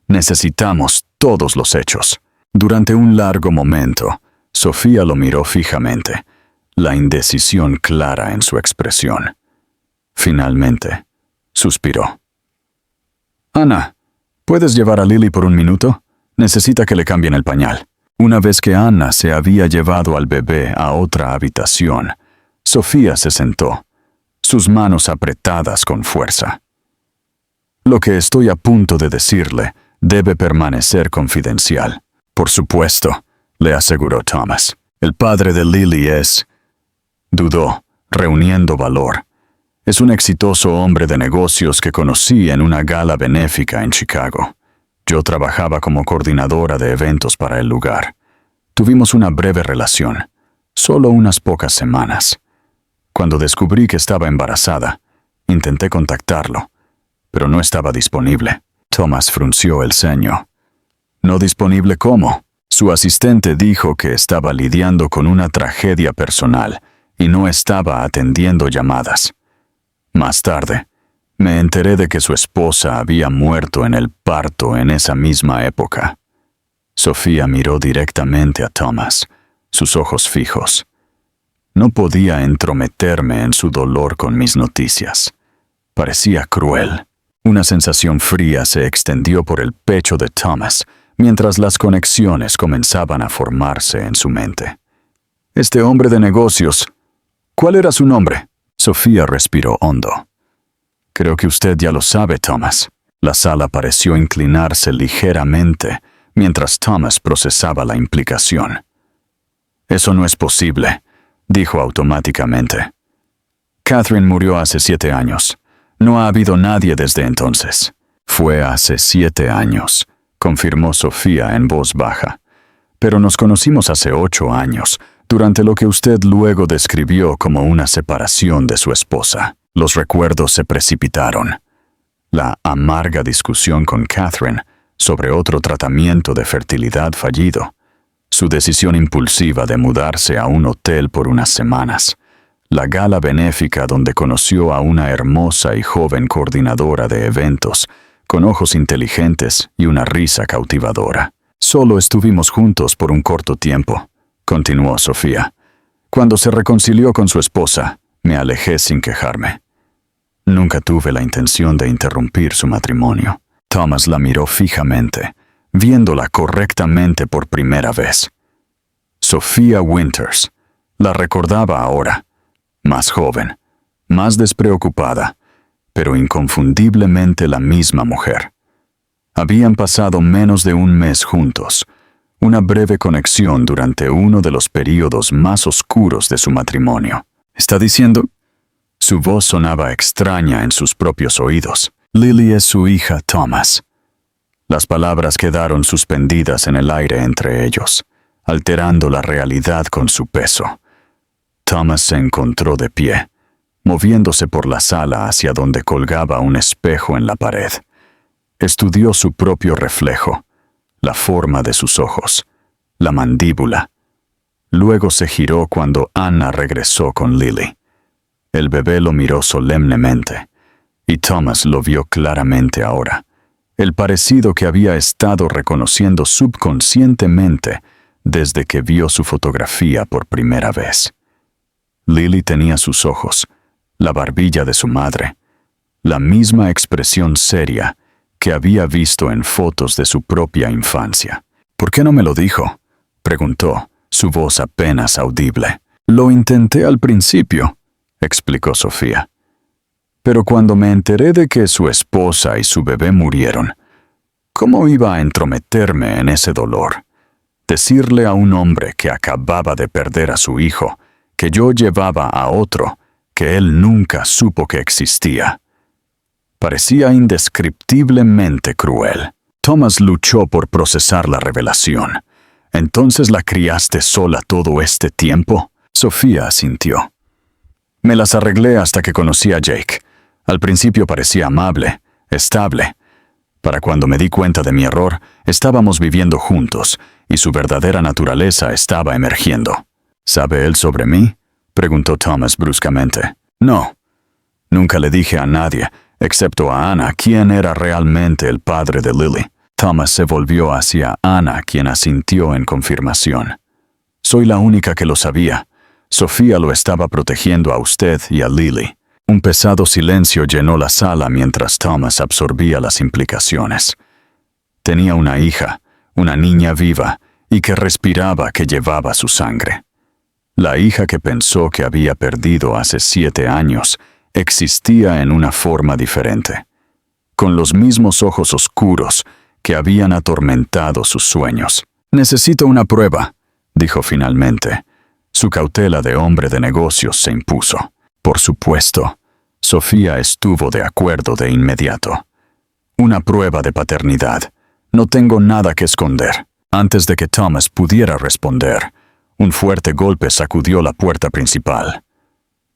necesitamos todos los hechos. Durante un largo momento, Sofía lo miró fijamente, la indecisión clara en su expresión. Finalmente, suspiró. Ana, ¿puedes llevar a Lily por un minuto? Necesita que le cambien el pañal. Una vez que Ana se había llevado al bebé a otra habitación, Sofía se sentó, sus manos apretadas con fuerza. Lo que estoy a punto de decirle debe permanecer confidencial. Por supuesto, le aseguró Thomas. El padre de Lily es... Dudó, reuniendo valor. Es un exitoso hombre de negocios que conocí en una gala benéfica en Chicago. Yo trabajaba como coordinadora de eventos para el lugar. Tuvimos una breve relación, solo unas pocas semanas. Cuando descubrí que estaba embarazada, intenté contactarlo, pero no estaba disponible. Thomas frunció el ceño. ¿No disponible cómo? Su asistente dijo que estaba lidiando con una tragedia personal y no estaba atendiendo llamadas. Más tarde, me enteré de que su esposa había muerto en el parto en esa misma época. Sofía miró directamente a Thomas, sus ojos fijos. No podía entrometerme en su dolor con mis noticias. Parecía cruel. Una sensación fría se extendió por el pecho de Thomas, mientras las conexiones comenzaban a formarse en su mente. Este hombre de negocios, ¿cuál era su nombre? Sofía respiró hondo. Creo que usted ya lo sabe, Thomas. La sala pareció inclinarse ligeramente mientras Thomas procesaba la implicación. «Eso no es posible», dijo automáticamente. «Catherine murió hace 7 años. No ha habido nadie desde entonces». «Fue hace 7 años», confirmó Sofía en voz baja. «Pero nos conocimos hace 8 años, durante lo que usted luego describió como una separación de su esposa». Los recuerdos se precipitaron. La amarga discusión con Catherine sobre otro tratamiento de fertilidad fallido, su decisión impulsiva de mudarse a un hotel por unas semanas, la gala benéfica donde conoció a una hermosa y joven coordinadora de eventos, con ojos inteligentes y una risa cautivadora. «Solo estuvimos juntos por un corto tiempo», continuó Sofía. «Cuando se reconcilió con su esposa, me alejé sin quejarme. Nunca tuve la intención de interrumpir su matrimonio». Thomas la miró fijamente, viéndola correctamente por primera vez. Sofía Winters. La recordaba ahora, más joven, más despreocupada, pero inconfundiblemente la misma mujer. Habían pasado menos de un mes juntos, una breve conexión durante uno de los períodos más oscuros de su matrimonio. «¿Está diciendo?» Su voz sonaba extraña en sus propios oídos. «Lily es su hija, Thomas». Las palabras quedaron suspendidas en el aire entre ellos, alterando la realidad con su peso. Thomas se encontró de pie, moviéndose por la sala hacia donde colgaba un espejo en la pared. Estudió su propio reflejo, la forma de sus ojos, la mandíbula. Luego se giró cuando Anna regresó con Lily. El bebé lo miró solemnemente, y Thomas lo vio claramente ahora. El parecido que había estado reconociendo subconscientemente desde que vio su fotografía por primera vez. Lily tenía sus ojos, la barbilla de su madre, la misma expresión seria que había visto en fotos de su propia infancia. «¿Por qué no me lo dijo?», preguntó, su voz apenas audible. «Lo intenté al principio», explicó Sofía. «Pero cuando me enteré de que su esposa y su bebé murieron, ¿cómo iba a entrometerme en ese dolor? Decirle a un hombre que acababa de perder a su hijo, que yo llevaba a otro, que él nunca supo que existía. Parecía indescriptiblemente cruel». Thomas luchó por procesar la revelación. «¿Entonces la criaste sola todo este tiempo?». Sofía asintió. «Me las arreglé hasta que conocí a Jake. Al principio parecía amable, estable. Para cuando me di cuenta de mi error, estábamos viviendo juntos, y su verdadera naturaleza estaba emergiendo». «¿Sabe él sobre mí?», preguntó Thomas bruscamente. «No. Nunca le dije a nadie, excepto a Anna, quién era realmente el padre de Lily». Thomas se volvió hacia Anna, quien asintió en confirmación. «Soy la única que lo sabía. Sofía lo estaba protegiendo a usted y a Lily». Un pesado silencio llenó la sala mientras Thomas absorbía las implicaciones. Tenía una hija, una niña viva, y que respiraba que llevaba su sangre. La hija que pensó que había perdido hace 7 años existía en una forma diferente, con los mismos ojos oscuros que habían atormentado sus sueños. «Necesito una prueba», dijo finalmente. Su cautela de hombre de negocios se impuso. Por supuesto, Sofía estuvo de acuerdo de inmediato. «Una prueba de paternidad. No tengo nada que esconder». Antes de que Thomas pudiera responder, un fuerte golpe sacudió la puerta principal.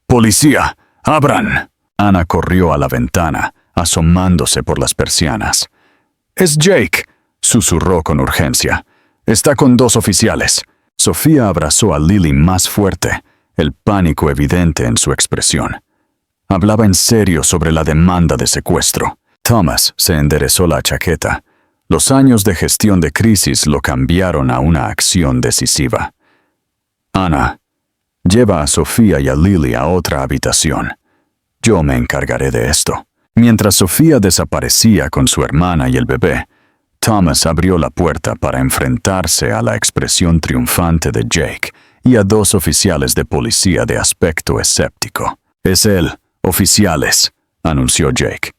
«¡Policía! ¡Abran!». Anna corrió a la ventana, asomándose por las persianas. «Es Jake», susurró con urgencia. «Está con 2 oficiales». Sofía abrazó a Lily más fuerte, el pánico evidente en su expresión. Hablaba en serio sobre la demanda de secuestro. Thomas se enderezó la chaqueta. Los años de gestión de crisis lo cambiaron a una acción decisiva. «Anna, lleva a Sofía y a Lily a otra habitación. Yo me encargaré de esto». Mientras Sofía desaparecía con su hermana y el bebé, Thomas abrió la puerta para enfrentarse a la expresión triunfante de Jake y a 2 oficiales de policía de aspecto escéptico. «Es él, oficiales», anunció Jake.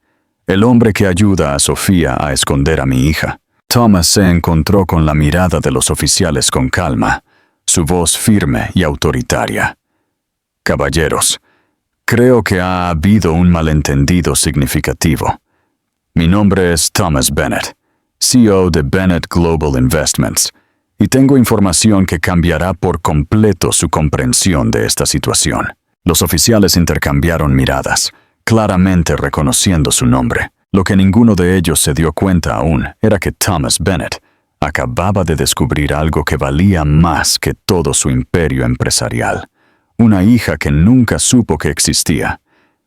El hombre que ayuda a Sofía a esconder a mi hija. Thomas se encontró con la mirada de los oficiales con calma, su voz firme y autoritaria. Caballeros, creo que ha habido un malentendido significativo. Mi nombre es Thomas Bennett, CEO de Bennett Global Investments, y tengo información que cambiará por completo su comprensión de esta situación. Los oficiales intercambiaron miradas, claramente reconociendo su nombre. Lo que ninguno de ellos se dio cuenta aún era que Thomas Bennett acababa de descubrir algo que valía más que todo su imperio empresarial. Una hija que nunca supo que existía,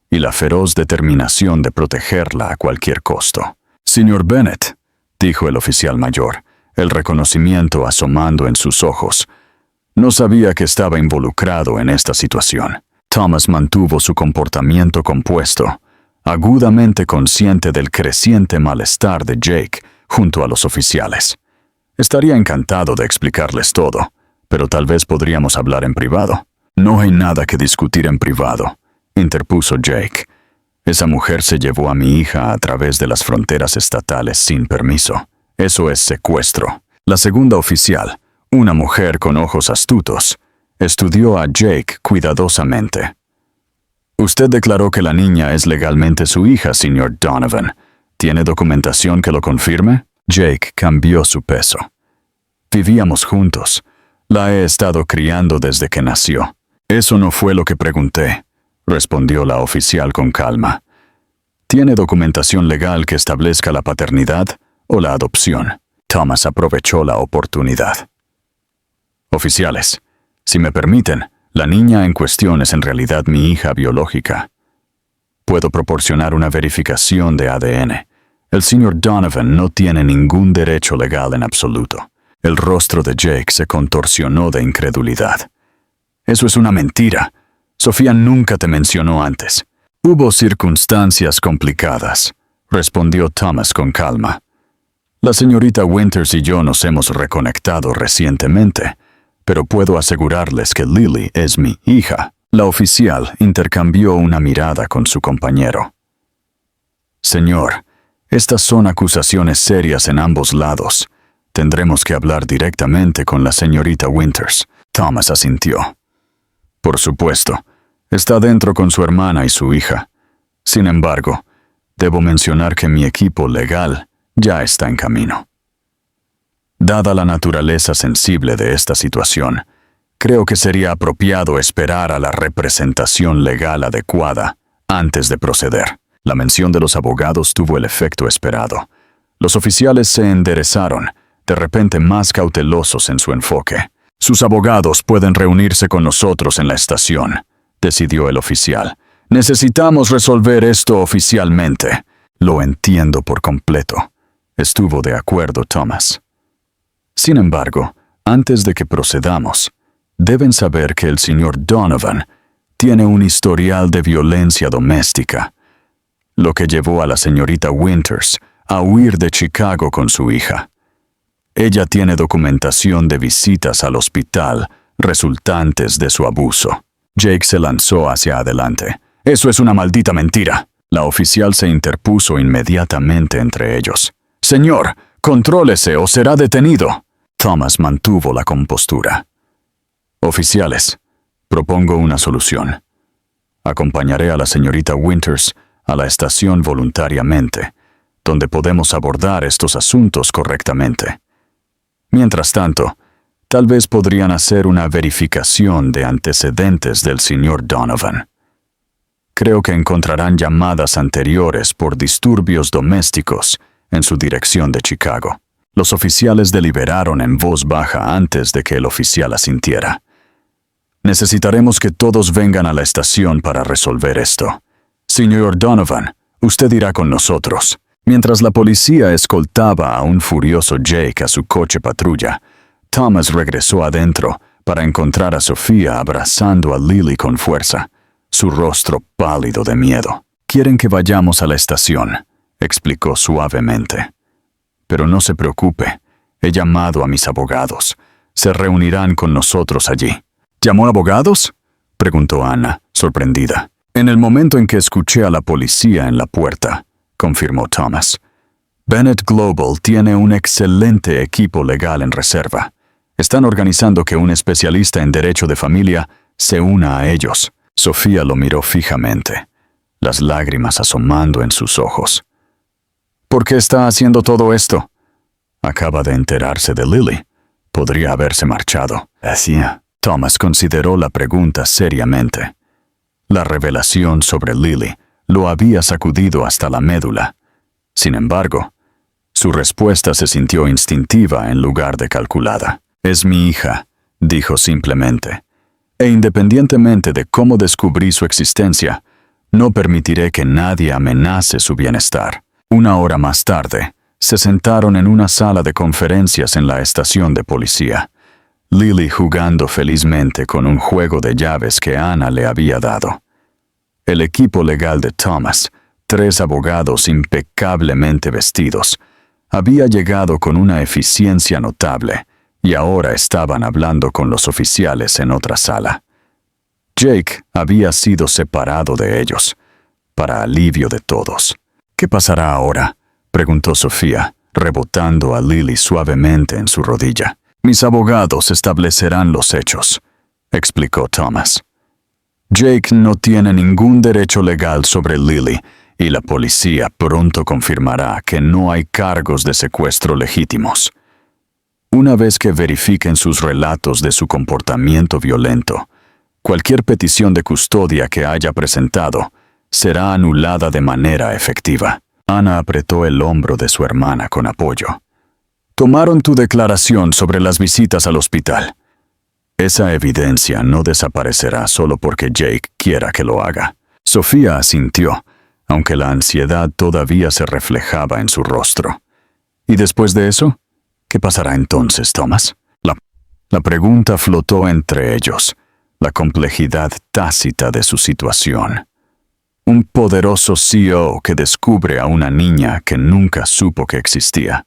y la feroz determinación de protegerla a cualquier costo. Señor Bennett, dijo el oficial mayor, el reconocimiento asomando en sus ojos, no sabía que estaba involucrado en esta situación. Thomas mantuvo su comportamiento compuesto, agudamente consciente del creciente malestar de Jake junto a los oficiales. Estaría encantado de explicarles todo, pero tal vez podríamos hablar en privado. No hay nada que discutir en privado, interpuso Jake. Esa mujer se llevó a mi hija a través de las fronteras estatales sin permiso. Eso es secuestro. La segunda oficial, una mujer con ojos astutos, estudió a Jake cuidadosamente. Usted declaró que la niña es legalmente su hija, señor Donovan. ¿Tiene documentación que lo confirme? Jake cambió su peso. Vivíamos juntos. La he estado criando desde que nació. Eso no fue lo que pregunté, respondió la oficial con calma. ¿Tiene documentación legal que establezca la paternidad o la adopción? Thomas aprovechó la oportunidad. Oficiales, si me permiten, la niña en cuestión es en realidad mi hija biológica. Puedo proporcionar una verificación de ADN. El señor Donovan no tiene ningún derecho legal en absoluto. El rostro de Jake se contorsionó de incredulidad. Eso es una mentira. Sofía nunca te mencionó antes. Hubo circunstancias complicadas, respondió Thomas con calma. La señorita Winters y yo nos hemos reconectado recientemente, pero puedo asegurarles que Lily es mi hija. La oficial intercambió una mirada con su compañero. Señor, estas son acusaciones serias en ambos lados. Tendremos que hablar directamente con la señorita Winters. Thomas asintió. Por supuesto, está dentro con su hermana y su hija. Sin embargo, debo mencionar que mi equipo legal ya está en camino. Dada la naturaleza sensible de esta situación, creo que sería apropiado esperar a la representación legal adecuada antes de proceder. La mención de los abogados tuvo el efecto esperado. Los oficiales se enderezaron, de repente más cautelosos en su enfoque. Sus abogados pueden reunirse con nosotros en la estación, decidió el oficial. Necesitamos resolver esto oficialmente. Lo entiendo por completo. Estuvo de acuerdo Thomas. Sin embargo, antes de que procedamos, deben saber que el señor Donovan tiene un historial de violencia doméstica, lo que llevó a la señorita Winters a huir de Chicago con su hija. Ella tiene documentación de visitas al hospital resultantes de su abuso. Jake se lanzó hacia adelante. Eso es una maldita mentira. La oficial se interpuso inmediatamente entre ellos. Señor, contrólese o será detenido. Thomas mantuvo la compostura. Oficiales, propongo una solución. Acompañaré a la señorita Winters a la estación voluntariamente, donde podemos abordar estos asuntos correctamente. Mientras tanto, tal vez podrían hacer una verificación de antecedentes del señor Donovan. Creo que encontrarán llamadas anteriores por disturbios domésticos en su dirección de Chicago. Los oficiales deliberaron en voz baja antes de que el oficial asintiera. Necesitaremos que todos vengan a la estación para resolver esto. Señor Donovan, usted irá con nosotros. Mientras la policía escoltaba a un furioso Jake a su coche patrulla, Thomas regresó adentro para encontrar a Sofía abrazando a Lily con fuerza, su rostro pálido de miedo. «Quieren que vayamos a la estación», explicó suavemente. «Pero no se preocupe, he llamado a mis abogados. Se reunirán con nosotros allí». «¿Llamó a abogados?», preguntó Ana, sorprendida. «En el momento en que escuché a la policía en la puerta», confirmó Thomas. Bennett Global tiene un excelente equipo legal en reserva. Están organizando que un especialista en derecho de familia se una a ellos. Sofía lo miró fijamente, las lágrimas asomando en sus ojos. ¿Por qué está haciendo todo esto? Acaba de enterarse de Lily. Podría haberse marchado. Hacía. Thomas consideró la pregunta seriamente. La revelación sobre Lily lo había sacudido hasta la médula. Sin embargo, su respuesta se sintió instintiva en lugar de calculada. Es mi hija, dijo simplemente. E independientemente de cómo descubrí su existencia, no permitiré que nadie amenace su bienestar. Una hora más tarde, se sentaron en una sala de conferencias en la estación de policía, Lily jugando felizmente con un juego de llaves que Anna le había dado. El equipo legal de Thomas, 3 abogados impecablemente vestidos, había llegado con una eficiencia notable y ahora estaban hablando con los oficiales en otra sala. Jake había sido separado de ellos, para alivio de todos. ¿Qué pasará ahora?, preguntó Sofía, rebotando a Lily suavemente en su rodilla. Mis abogados establecerán los hechos, explicó Thomas. Jake no tiene ningún derecho legal sobre Lily y la policía pronto confirmará que no hay cargos de secuestro legítimos. Una vez que verifiquen sus relatos de su comportamiento violento, cualquier petición de custodia que haya presentado será anulada de manera efectiva. Anna apretó el hombro de su hermana con apoyo. Tomaron tu declaración sobre las visitas al hospital. Esa evidencia no desaparecerá solo porque Jake quiera que lo haga. Sofía asintió, aunque la ansiedad todavía se reflejaba en su rostro. ¿Y después de eso? ¿Qué pasará entonces, Thomas? La pregunta flotó entre ellos, la complejidad tácita de su situación. Un poderoso CEO que descubre a una niña que nunca supo que existía.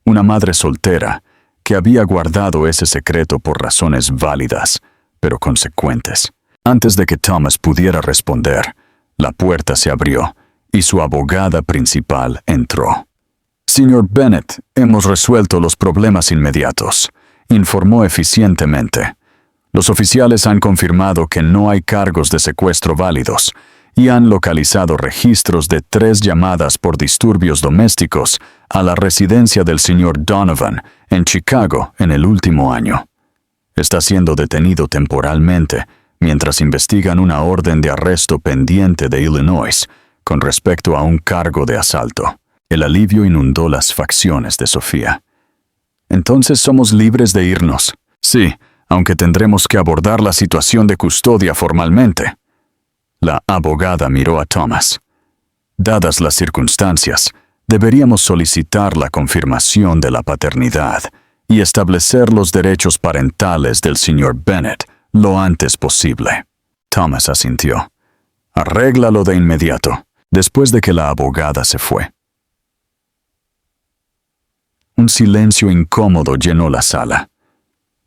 Una madre soltera que había guardado ese secreto por razones válidas, pero consecuentes. Antes de que Thomas pudiera responder, la puerta se abrió y su abogada principal entró. Señor Bennett, hemos resuelto los problemas inmediatos, informó eficientemente. Los oficiales han confirmado que no hay cargos de secuestro válidos y han localizado registros de 3 llamadas por disturbios domésticos a la residencia del señor Donovan en Chicago en el último año. Está siendo detenido temporalmente mientras investigan una orden de arresto pendiente de Illinois con respecto a un cargo de asalto. El alivio inundó las facciones de Sofía. ¿Entonces somos libres de irnos? Sí, aunque tendremos que abordar la situación de custodia formalmente. La abogada miró a Thomas. Dadas las circunstancias, deberíamos solicitar la confirmación de la paternidad y establecer los derechos parentales del señor Bennett lo antes posible. Thomas asintió. Arréglalo de inmediato, después de que la abogada se fue. Un silencio incómodo llenó la sala.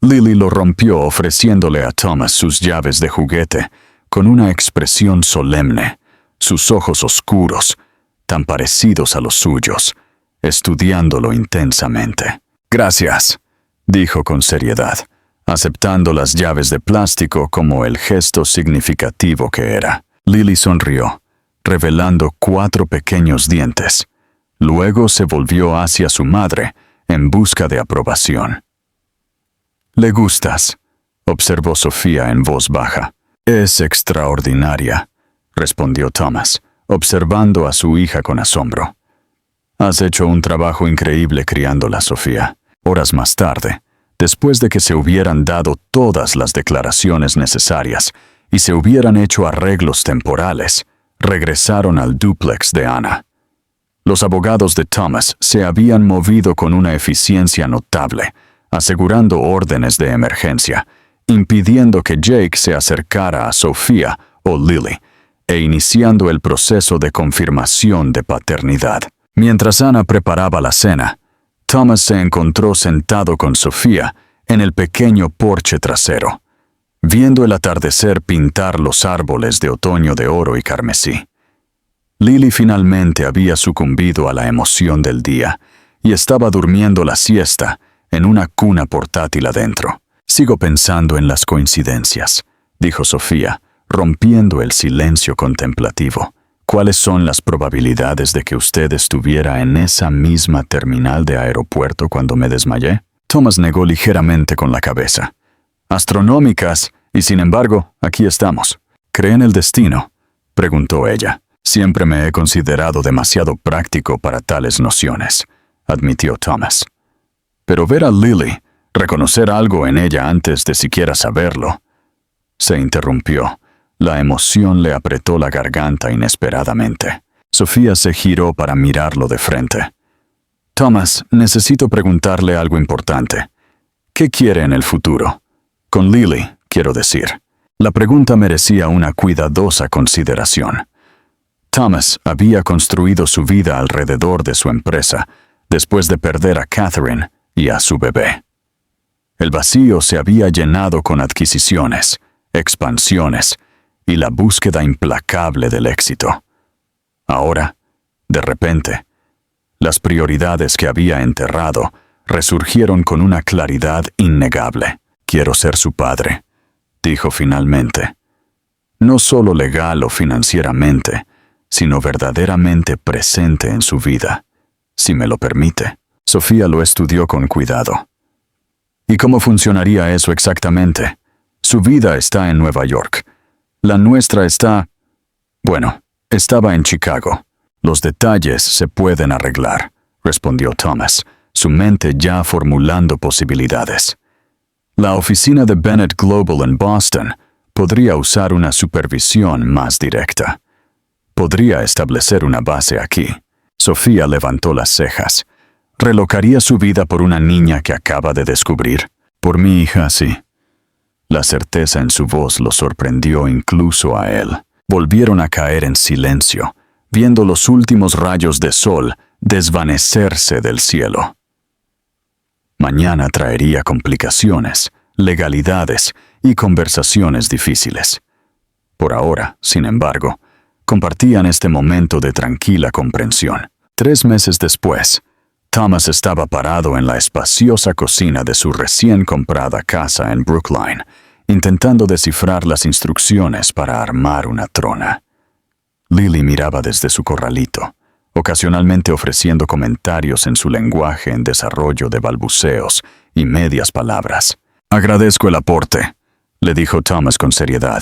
Lily lo rompió ofreciéndole a Thomas sus llaves de juguete, con una expresión solemne, sus ojos oscuros, tan parecidos a los suyos, estudiándolo intensamente. Gracias, dijo con seriedad, aceptando las llaves de plástico como el gesto significativo que era. Lily sonrió, revelando 4 pequeños dientes. Luego se volvió hacia su madre en busca de aprobación. «Le gustas», observó Sofía en voz baja. «Es extraordinaria», respondió Thomas, observando a su hija con asombro. «Has hecho un trabajo increíble criándola, Sofía». Horas más tarde, después de que se hubieran dado todas las declaraciones necesarias y se hubieran hecho arreglos temporales, regresaron al dúplex de Anna. Los abogados de Thomas se habían movido con una eficiencia notable, asegurando órdenes de emergencia, impidiendo que Jake se acercara a Sofía o Lily, e iniciando el proceso de confirmación de paternidad. Mientras Anna preparaba la cena, Thomas se encontró sentado con Sofía en el pequeño porche trasero, viendo el atardecer pintar los árboles de otoño de oro y carmesí. Lily finalmente había sucumbido a la emoción del día y estaba durmiendo la siesta en una cuna portátil adentro. Sigo pensando en las coincidencias, dijo Sofía, rompiendo el silencio contemplativo. ¿Cuáles son las probabilidades de que usted estuviera en esa misma terminal de aeropuerto cuando me desmayé? Thomas negó ligeramente con la cabeza. Astronómicas, y sin embargo, aquí estamos. ¿Cree en el destino?, preguntó ella. Siempre me he considerado demasiado práctico para tales nociones, admitió Thomas. Pero ver a Lily, reconocer algo en ella antes de siquiera saberlo. Se interrumpió. La emoción le apretó la garganta inesperadamente. Sofía se giró para mirarlo de frente. Thomas, necesito preguntarle algo importante. ¿Qué quiere en el futuro? Con Lily, quiero decir. La pregunta merecía una cuidadosa consideración. Thomas había construido su vida alrededor de su empresa después de perder a Catherine y a su bebé. El vacío se había llenado con adquisiciones, expansiones y la búsqueda implacable del éxito. Ahora, de repente, las prioridades que había enterrado resurgieron con una claridad innegable. Quiero ser su padre, dijo finalmente. No solo legal o financieramente, sino verdaderamente presente en su vida, si me lo permite. Sofía lo estudió con cuidado. ¿Y cómo funcionaría eso exactamente? Su vida está en Nueva York. La nuestra estaba en Chicago. Los detalles se pueden arreglar, respondió Thomas, su mente ya formulando posibilidades. La oficina de Bennett Global en Boston podría usar una supervisión más directa. Podría establecer una base aquí. Sofía levantó las cejas. ¿Relocaría su vida por una niña que acaba de descubrir? Por mi hija, sí. La certeza en su voz lo sorprendió incluso a él. Volvieron a caer en silencio, viendo los últimos rayos de sol desvanecerse del cielo. Mañana traería complicaciones, legalidades y conversaciones difíciles. Por ahora, sin embargo, compartían este momento de tranquila comprensión. 3 meses después, Thomas estaba parado en la espaciosa cocina de su recién comprada casa en Brookline, intentando descifrar las instrucciones para armar una trona. Lily miraba desde su corralito, ocasionalmente ofreciendo comentarios en su lenguaje en desarrollo de balbuceos y medias palabras. «Agradezco el aporte», le dijo Thomas con seriedad,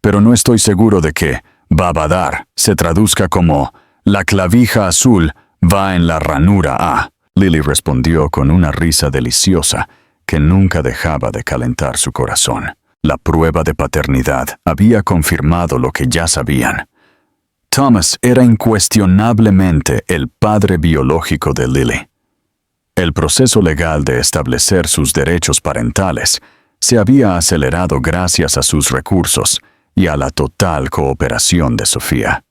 «pero no estoy seguro de que Babadar se traduzca como «la clavija azul va en la ranura A». Lily respondió con una risa deliciosa que nunca dejaba de calentar su corazón. La prueba de paternidad había confirmado lo que ya sabían. Thomas era incuestionablemente el padre biológico de Lily. El proceso legal de establecer sus derechos parentales se había acelerado gracias a sus recursos y a la total cooperación de Sofía.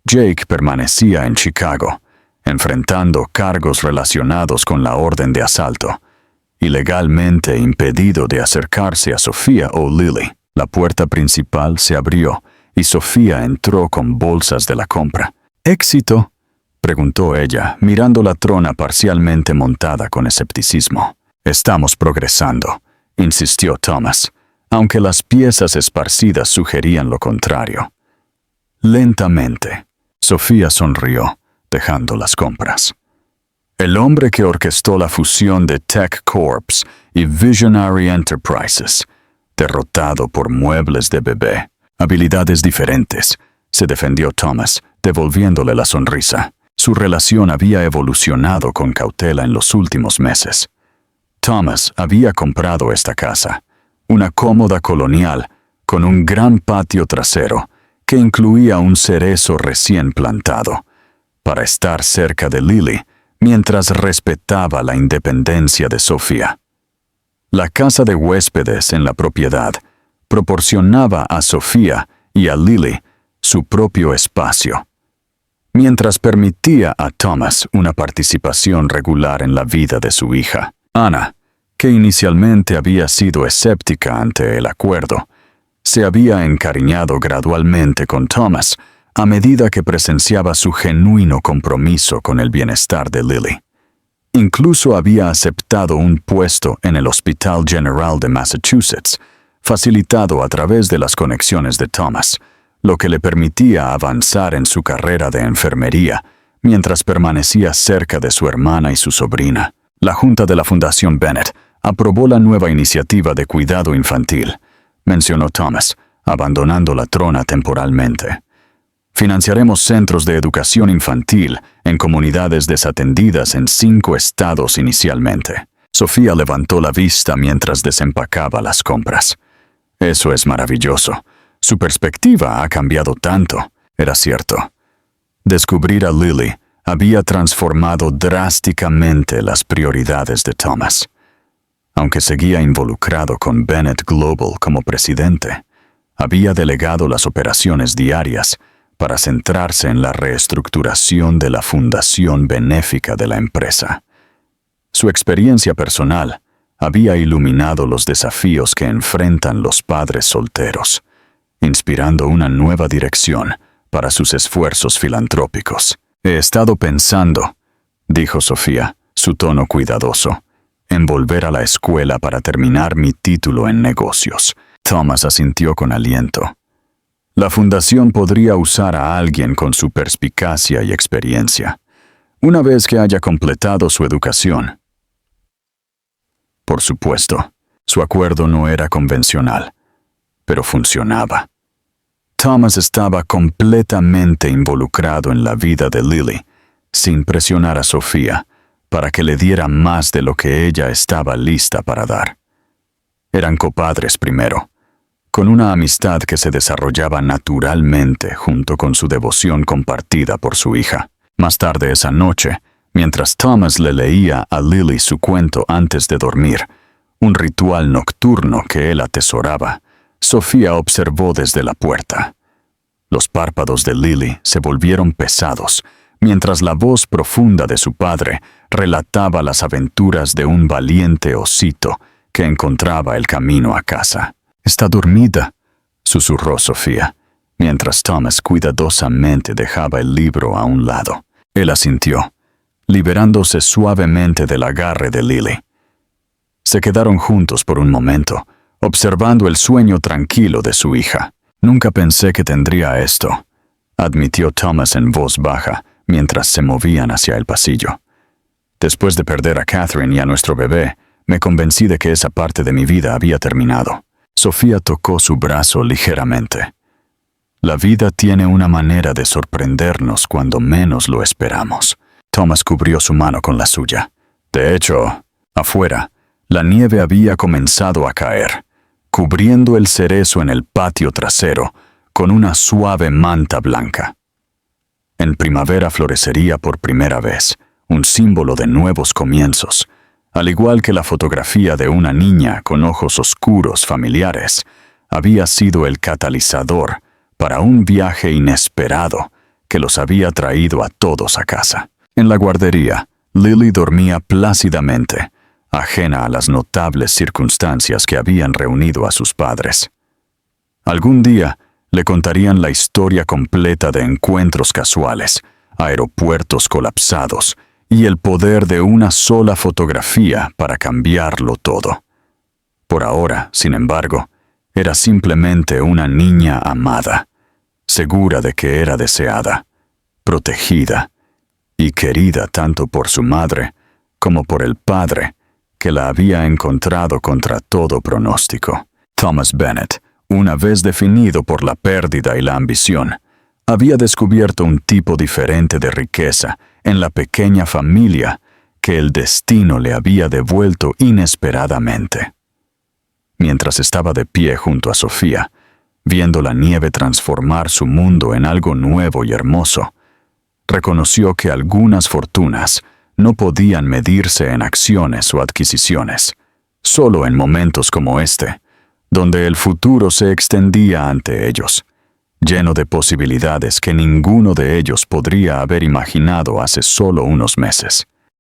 Jake permanecía en Chicago, enfrentando cargos relacionados con la orden de asalto, y legalmente impedido de acercarse a Sofía o Lily. La puerta principal se abrió y Sofía entró con bolsas de la compra. «¿Éxito?», preguntó ella, mirando la trona parcialmente montada con escepticismo. «Estamos progresando», insistió Thomas, aunque las piezas esparcidas sugerían lo contrario. Lentamente, Sofía sonrió, dejando las compras. El hombre que orquestó la fusión de Tech Corps y Visionary Enterprises, derrotado por muebles de bebé. Habilidades diferentes, se defendió Thomas, devolviéndole la sonrisa. Su relación había evolucionado con cautela en los últimos meses. Thomas había comprado esta casa, una cómoda colonial con un gran patio trasero que incluía un cerezo recién plantado, para estar cerca de Lily mientras respetaba la independencia de Sofía. La casa de huéspedes en la propiedad proporcionaba a Sofía y a Lily su propio espacio, mientras permitía a Thomas una participación regular en la vida de su hija. Anna, que inicialmente había sido escéptica ante el acuerdo, se había encariñado gradualmente con Thomas a medida que presenciaba su genuino compromiso con el bienestar de Lily. Incluso había aceptado un puesto en el Hospital General de Massachusetts, facilitado a través de las conexiones de Thomas, lo que le permitía avanzar en su carrera de enfermería mientras permanecía cerca de su hermana y su sobrina. La Junta de la Fundación Bennett aprobó la nueva iniciativa de cuidado infantil, mencionó Thomas, abandonando la trona temporalmente. Financiaremos centros de educación infantil en comunidades desatendidas en 5 estados inicialmente. Sofía levantó la vista mientras desempacaba las compras. Eso es maravilloso. Su perspectiva ha cambiado tanto. Era cierto. Descubrir a Lily había transformado drásticamente las prioridades de Thomas. Aunque seguía involucrado con Bennett Global como presidente, había delegado las operaciones diarias para centrarse en la reestructuración de la fundación benéfica de la empresa. Su experiencia personal había iluminado los desafíos que enfrentan los padres solteros, inspirando una nueva dirección para sus esfuerzos filantrópicos. He estado pensando, dijo Sofía, su tono cuidadoso, en volver a la escuela para terminar mi título en negocios. Thomas asintió con aliento. La fundación podría usar a alguien con su perspicacia y experiencia, una vez que haya completado su educación. Por supuesto, su acuerdo no era convencional, pero funcionaba. Thomas estaba completamente involucrado en la vida de Lily, sin presionar a Sofía para que le diera más de lo que ella estaba lista para dar. Eran copadres primero, con una amistad que se desarrollaba naturalmente junto con su devoción compartida por su hija. Más tarde esa noche, mientras Thomas le leía a Lily su cuento antes de dormir, un ritual nocturno que él atesoraba, Sofía observó desde la puerta. Los párpados de Lily se volvieron pesados, mientras la voz profunda de su padre relataba las aventuras de un valiente osito que encontraba el camino a casa. «Está dormida», susurró Sofía, mientras Thomas cuidadosamente dejaba el libro a un lado. Él asintió, liberándose suavemente del agarre de Lily. Se quedaron juntos por un momento, observando el sueño tranquilo de su hija. «Nunca pensé que tendría esto», admitió Thomas en voz baja, mientras se movían hacia el pasillo. «Después de perder a Catherine y a nuestro bebé, me convencí de que esa parte de mi vida había terminado». Sofía tocó su brazo ligeramente. «La vida tiene una manera de sorprendernos cuando menos lo esperamos». Thomas cubrió su mano con la suya. De hecho, afuera, la nieve había comenzado a caer, cubriendo el cerezo en el patio trasero con una suave manta blanca. En primavera florecería por primera vez, un símbolo de nuevos comienzos, al igual que la fotografía de una niña con ojos oscuros familiares, había sido el catalizador para un viaje inesperado que los había traído a todos a casa. En la guardería, Lily dormía plácidamente, ajena a las notables circunstancias que habían reunido a sus padres. Algún día le contarían la historia completa de encuentros casuales, aeropuertos colapsados y el poder de una sola fotografía para cambiarlo todo. Por ahora, sin embargo, era simplemente una niña amada, segura de que era deseada, protegida y querida tanto por su madre como por el padre que la había encontrado contra todo pronóstico. Thomas Bennett, una vez definido por la pérdida y la ambición, había descubierto un tipo diferente de riqueza en la pequeña familia que el destino le había devuelto inesperadamente. Mientras estaba de pie junto a Sofía, viendo la nieve transformar su mundo en algo nuevo y hermoso, reconoció que algunas fortunas no podían medirse en acciones o adquisiciones, solo en momentos como este, donde el futuro se extendía ante ellos, lleno de posibilidades que ninguno de ellos podría haber imaginado hace solo unos meses.